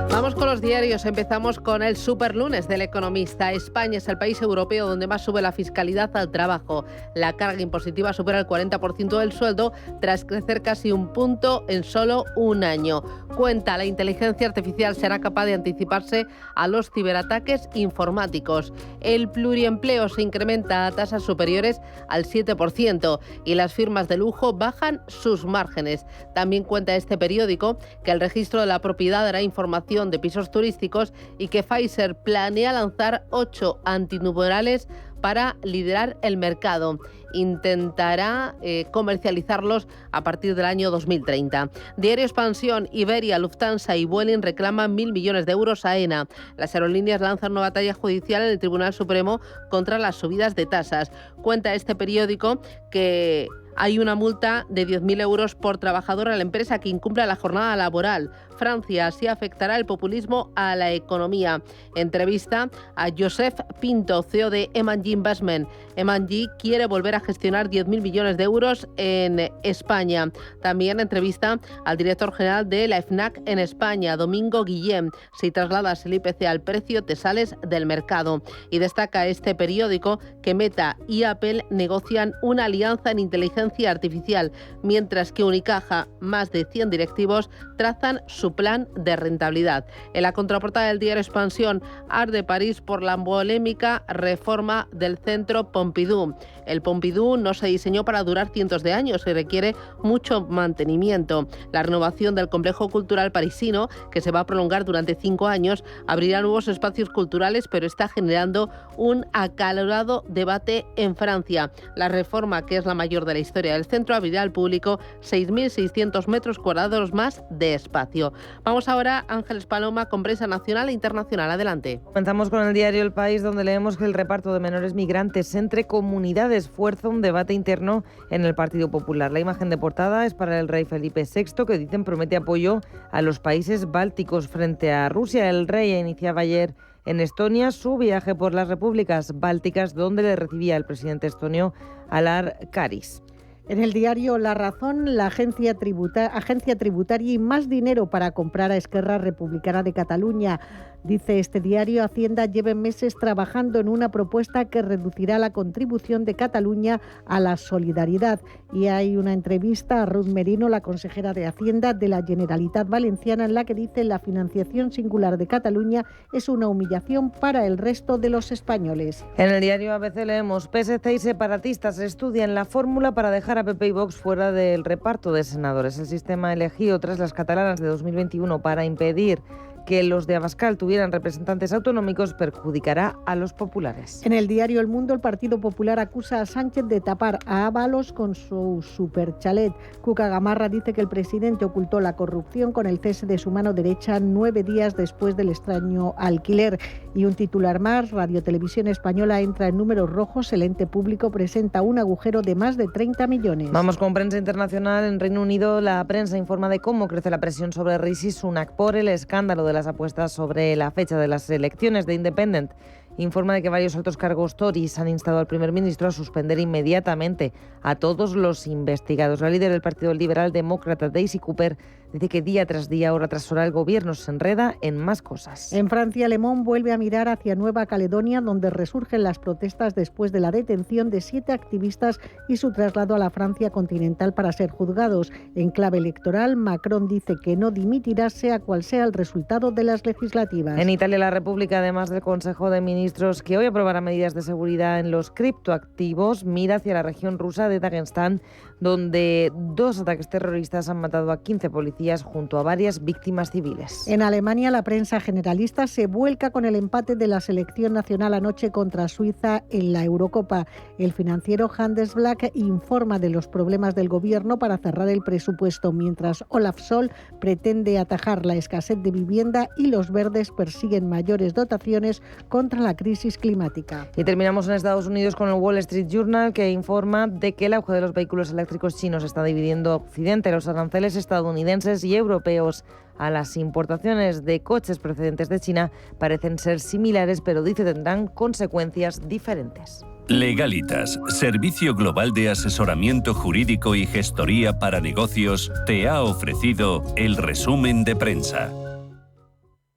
Vamos con los diarios. Empezamos con el superlunes del Economista. España es el país europeo donde más sube la fiscalidad al trabajo. La carga impositiva supera el 40% del sueldo tras crecer casi un punto en solo un año. Cuenta, la inteligencia artificial será capaz de anticiparse a los ciberataques informáticos. El pluriempleo se incrementa a tasas superiores al 7% y las firmas de lujo bajan sus márgenes. También cuenta este periódico que el registro de la propiedad dará información de pisos turísticos y que Pfizer planea lanzar 8 antinumerales para liderar el mercado. Intentará comercializarlos a partir del año 2030. Diario Expansión, Iberia, Lufthansa y Vueling reclaman 1.000 millones de euros a AENA. Las aerolíneas lanzan una batalla judicial en el Tribunal Supremo contra las subidas de tasas. Cuenta este periódico que hay una multa de 10.000 euros por trabajador a la empresa que incumpla la jornada laboral. Francia, así afectará el populismo a la economía. Entrevista a Joseph Pinto, CEO de M&G Investment. M&G quiere volver a gestionar 10.000 millones de euros en España. También entrevista al director general de la FNAC en España, Domingo Guillén. Si trasladas el IPC al precio, te sales del mercado. Y destaca este periódico que Meta y Apple negocian una alianza en inteligencia artificial, mientras que Unicaja, más de 100 directivos, trazan su plan de rentabilidad. En la contraportada del diario Expansión, arde París por la polémica reforma del centro Pompidou. El Pompidou no se diseñó para durar cientos de años y requiere mucho mantenimiento. La renovación del complejo cultural parisino, que se va a prolongar durante 5 años, abrirá nuevos espacios culturales, pero está generando un acalorado debate en Francia. La reforma, que es la mayor de la historia del centro, abrirá al público 6.600 metros cuadrados más de espacio. Vamos ahora, Ángeles Paloma, con prensa nacional e internacional. Adelante. Comenzamos con el diario El País, donde leemos que el reparto de menores migrantes entre comunidades fuerza un debate interno en el Partido Popular. La imagen de portada es para el rey Felipe VI, que dicen promete apoyo a los países bálticos frente a Rusia. El rey iniciaba ayer en Estonia su viaje por las repúblicas bálticas, donde le recibía el presidente estonio Alar Karis. En el diario La Razón, la agencia tributaria y más dinero para comprar a Esquerra Republicana de Cataluña. Dice este diario, Hacienda lleva meses trabajando en una propuesta que reducirá la contribución de Cataluña a la solidaridad. Y hay una entrevista a Ruth Merino, la consejera de Hacienda de la Generalitat Valenciana, en la que dice la financiación singular de Cataluña es una humillación para el resto de los españoles. En el diario ABC leemos, PSC y separatistas estudian la fórmula para dejar a PP y Vox fuera del reparto de senadores. El sistema elegido tras las catalanas de 2021 para impedir que los de Abascal tuvieran representantes autonómicos perjudicará a los populares. En el diario El Mundo, el Partido Popular acusa a Sánchez de tapar a Ábalos con su superchalet. Cuca Gamarra dice que el presidente ocultó la corrupción con el cese de su mano derecha 9 días después del extraño alquiler. Y un titular más, Radio Televisión Española entra en números rojos, el ente público presenta un agujero de más de 30 millones. Vamos con prensa internacional. En Reino Unido, la prensa informa de cómo crece la presión sobre Rishi Sunak por el escándalo de las apuestas sobre la fecha de las elecciones. de Independent informa de que varios altos cargos Tories han instado al primer ministro a suspender inmediatamente a todos los investigados. La líder del Partido Liberal Demócrata, Daisy Cooper, dice que día tras día, hora tras hora, el gobierno se enreda en más cosas. En Francia, Le Monde vuelve a mirar hacia Nueva Caledonia, donde resurgen las protestas después de la detención de 7 activistas y su traslado a la Francia continental para ser juzgados. En clave electoral, Macron dice que no dimitirá sea cual sea el resultado de las legislativas. En Italia, la República, además del Consejo de Ministros, que hoy aprobará medidas de seguridad en los criptoactivos, mira hacia la región rusa de Daguestán, donde 2 ataques terroristas han matado a 15 policías junto a varias víctimas civiles. En Alemania, la prensa generalista se vuelca con el empate de la selección nacional anoche contra Suiza en la Eurocopa. El financiero Handelsblatt informa de los problemas del gobierno para cerrar el presupuesto, mientras Olaf Scholz pretende atajar la escasez de vivienda y los verdes persiguen mayores dotaciones contra la crisis climática. Y terminamos en Estados Unidos con el Wall Street Journal, que informa de que el auge de los vehículos eléctricos chinos está dividiendo a Occidente. Los aranceles estadounidenses y europeos a las importaciones de coches procedentes de China parecen ser similares, pero dice tendrán consecuencias diferentes. Legalitas, servicio global de asesoramiento jurídico y gestoría para negocios, te ha ofrecido el resumen de prensa.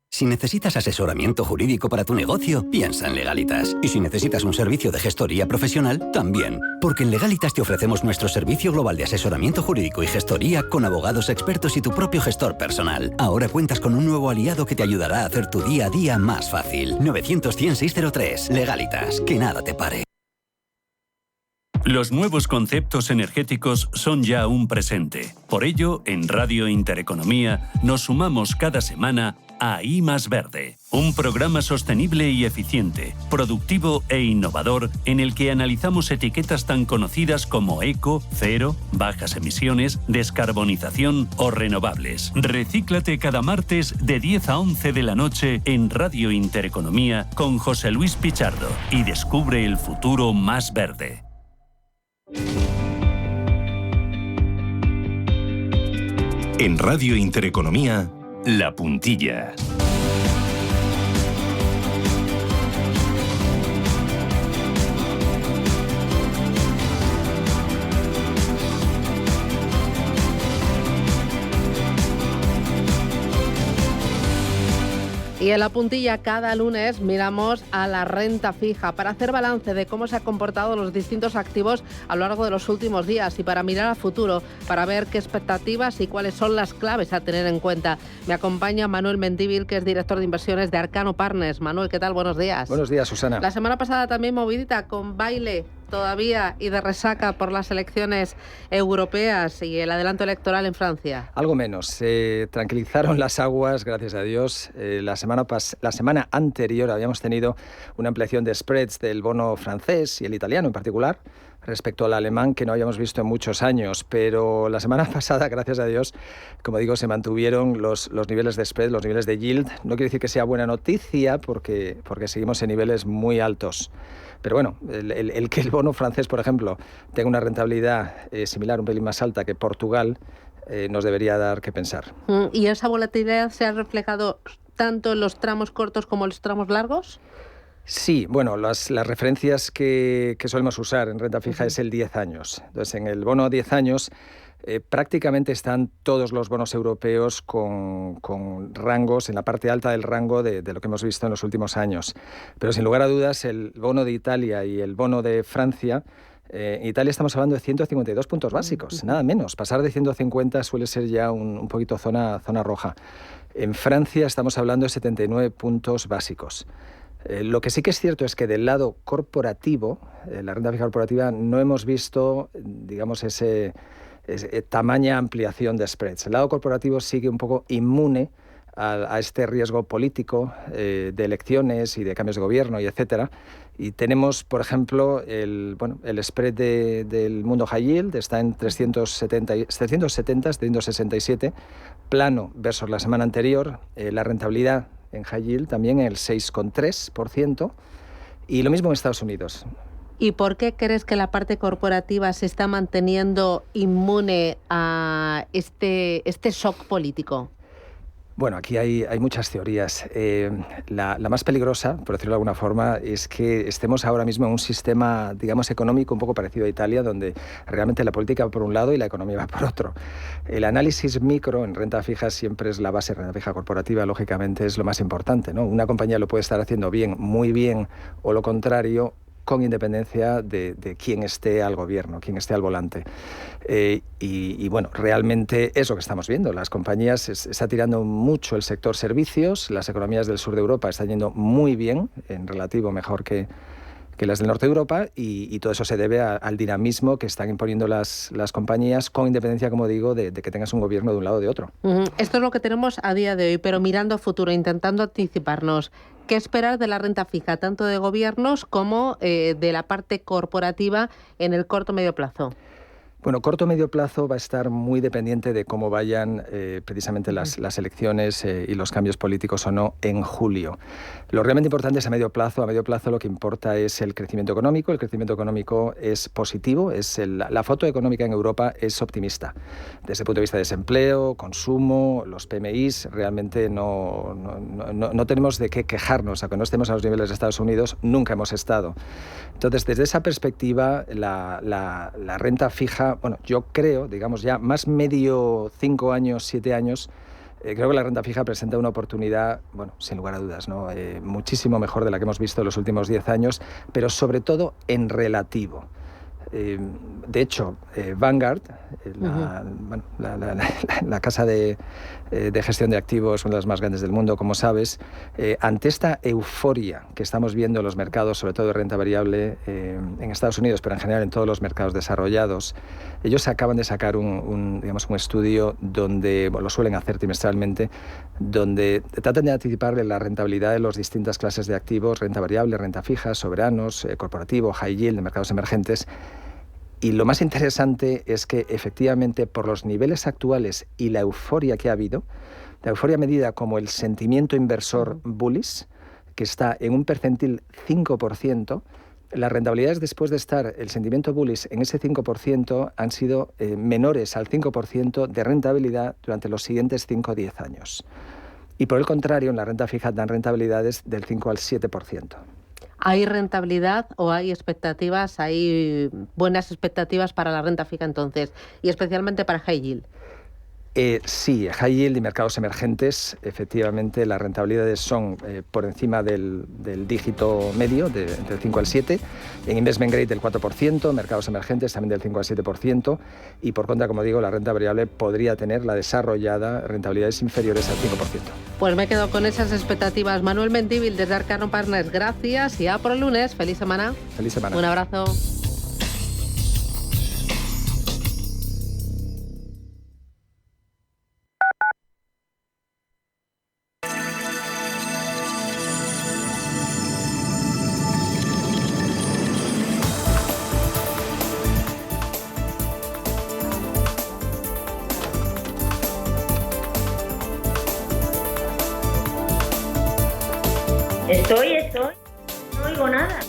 Si necesitas asesoramiento jurídico para tu negocio, piensa en Legalitas. Y si necesitas un servicio de gestoría profesional, también. Porque en Legalitas te ofrecemos nuestro servicio global de asesoramiento jurídico y gestoría con abogados expertos y tu propio gestor personal. Ahora cuentas con un nuevo aliado que te ayudará a hacer tu día a día más fácil. 900-100-603. Legalitas. Que nada te pare. Los nuevos conceptos energéticos son ya un presente. Por ello, en Radio Intereconomía nos sumamos cada semana a I Más Verde, un programa sostenible y eficiente, productivo e innovador en el que analizamos etiquetas tan conocidas como eco, cero, bajas emisiones, descarbonización o renovables. Recíclate cada martes de 10 a 11 de la noche en Radio Intereconomía con José Luis Pichardo y descubre el futuro más verde. En Radio Intereconomía, La Puntilla. Y en La Puntilla, cada lunes miramos a la renta fija para hacer balance de cómo se han comportado los distintos activos a lo largo de los últimos días y para mirar a futuro, para ver qué expectativas y cuáles son las claves a tener en cuenta. Me acompaña Manuel Mendívil, que es director de inversiones de Arcano Partners. Manuel, ¿qué tal? Buenos días. Buenos días, Susana. La semana pasada también movidita, con baile todavía y de resaca por las elecciones europeas y el adelanto electoral en Francia. Algo menos. Se tranquilizaron las aguas, gracias a Dios. La semana anterior habíamos tenido una ampliación de spreads del bono francés y el italiano en particular respecto al alemán, que no habíamos visto en muchos años, pero la semana pasada, gracias a Dios, como digo, se mantuvieron los niveles de spread, los niveles de yield. No quiere decir que sea buena noticia porque seguimos en niveles muy altos. Pero bueno, el que el bono francés, por ejemplo, tenga una rentabilidad similar, un pelín más alta que Portugal, nos debería dar que pensar. ¿Y esa volatilidad se ha reflejado tanto en los tramos cortos como en los tramos largos? Sí, bueno, las referencias que solemos usar en renta fija es el 10 años. Entonces, en el bono 10 años prácticamente están todos los bonos europeos con rangos en la parte alta del rango de lo que hemos visto en los últimos años. Pero sin lugar a dudas, el bono de Italia y el bono de Francia, en Italia estamos hablando de 152 puntos básicos, nada menos. Pasar de 150 suele ser ya un poquito zona roja. En Francia estamos hablando de 79 puntos básicos. Lo que sí que es cierto es que del lado corporativo, la renta fija corporativa, no hemos visto, digamos, ese tamaña ampliación de spreads. El lado corporativo sigue un poco inmune a este riesgo político de elecciones y de cambios de gobierno y etcétera. Y tenemos, por ejemplo, el spread del mundo high yield está en 767, plano versus la semana anterior. La rentabilidad en high yield también en el 6,3%, y lo mismo en Estados Unidos. ¿Y por qué crees que la parte corporativa se está manteniendo inmune a este shock político? Bueno, aquí hay muchas teorías. La más peligrosa, por decirlo de alguna forma, es que estemos ahora mismo en un sistema, digamos, económico un poco parecido a Italia, donde realmente la política va por un lado y la economía va por otro. El análisis micro en renta fija siempre es la base. Renta fija corporativa, lógicamente, es lo más importante, ¿no? Una compañía lo puede estar haciendo bien, muy bien, o lo contrario, con independencia de quién esté al gobierno, quién esté al volante. Y bueno, realmente es lo que estamos viendo. Las compañías está tirando mucho el sector servicios, las economías del sur de Europa están yendo muy bien, en relativo mejor que las del norte de Europa, y todo eso se debe al dinamismo que están imponiendo las compañías, con independencia, como digo, de que tengas un gobierno de un lado o de otro. Esto es lo que tenemos a día de hoy, pero mirando a futuro, intentando anticiparnos, ¿qué esperar de la renta fija, tanto de gobiernos como de la parte corporativa en el corto medio plazo? Bueno, corto o medio plazo va a estar muy dependiente de cómo vayan precisamente las elecciones y los cambios políticos o no en julio. Lo realmente importante es a medio plazo. A medio plazo lo que importa es el crecimiento económico. El crecimiento económico es positivo. La foto económica en Europa es optimista. Desde el punto de vista de desempleo, consumo, los PMIs, realmente no tenemos de qué quejarnos. Aunque no estemos a los niveles de Estados Unidos, nunca hemos estado. Entonces, desde esa perspectiva, la renta fija, bueno, yo creo, digamos ya más medio 5 años, 7 años, creo que la renta fija presenta una oportunidad, bueno, sin lugar a dudas, ¿no? Muchísimo mejor de la que hemos visto en los últimos 10 años, pero sobre todo en relativo. De hecho, Vanguard, la casa de gestión de activos, una de las más grandes del mundo, como sabes, ante esta euforia que estamos viendo en los mercados, sobre todo de renta variable en Estados Unidos, pero en general en todos los mercados desarrollados, ellos acaban de sacar un estudio donde, lo suelen hacer trimestralmente, donde tratan de anticipar la rentabilidad de las distintas clases de activos, renta variable, renta fija, soberanos, corporativo, high yield, de mercados emergentes. Y lo más interesante es que efectivamente por los niveles actuales y la euforia que ha habido, la euforia medida como el sentimiento inversor bullish, que está en un percentil 5%, las rentabilidades después de estar el sentimiento bullish en ese 5% han sido menores al 5% de rentabilidad durante los siguientes 5 o 10 años. Y por el contrario, en la renta fija dan rentabilidades del 5 al 7%. ¿Hay rentabilidad o hay expectativas, hay buenas expectativas para la renta fija entonces, y especialmente para high yield? Sí, high yield y mercados emergentes, efectivamente las rentabilidades son por encima del dígito medio, del 5 al 7, en investment grade del 4%, mercados emergentes también del 5 al 7%, y por contra, como digo, la renta variable podría tener la desarrollada rentabilidades inferiores al 5%. Pues me quedo con esas expectativas. Manuel Mendívil desde Arcano Partners, gracias y a por el lunes. Feliz semana. Feliz semana. Un abrazo. Estoy, no oigo nada.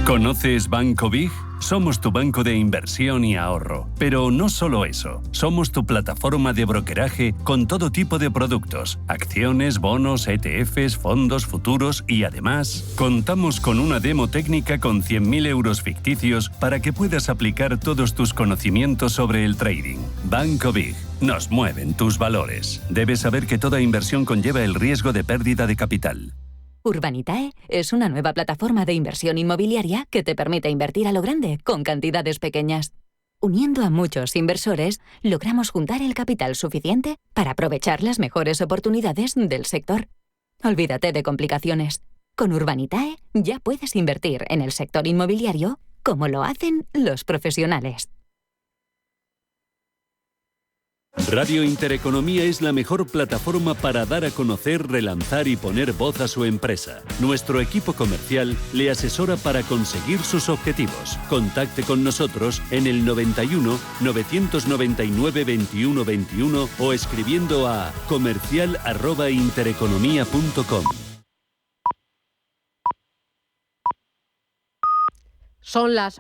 ¿Conoces Banco Big? Somos tu banco de inversión y ahorro. Pero no solo eso. Somos tu plataforma de brokeraje con todo tipo de productos. Acciones, bonos, ETFs, fondos, futuros y además contamos con una demo técnica con 100.000 euros ficticios para que puedas aplicar todos tus conocimientos sobre el trading. Banco Big. Nos mueven tus valores. Debes saber que toda inversión conlleva el riesgo de pérdida de capital. Urbanitae es una nueva plataforma de inversión inmobiliaria que te permite invertir a lo grande con cantidades pequeñas. Uniendo a muchos inversores, logramos juntar el capital suficiente para aprovechar las mejores oportunidades del sector. Olvídate de complicaciones. Con Urbanitae ya puedes invertir en el sector inmobiliario como lo hacen los profesionales. Radio Intereconomía es la mejor plataforma para dar a conocer, relanzar y poner voz a su empresa. Nuestro equipo comercial le asesora para conseguir sus objetivos. Contacte con nosotros en el 91 999 21 21 o escribiendo a comercial@intereconomia.com. Son las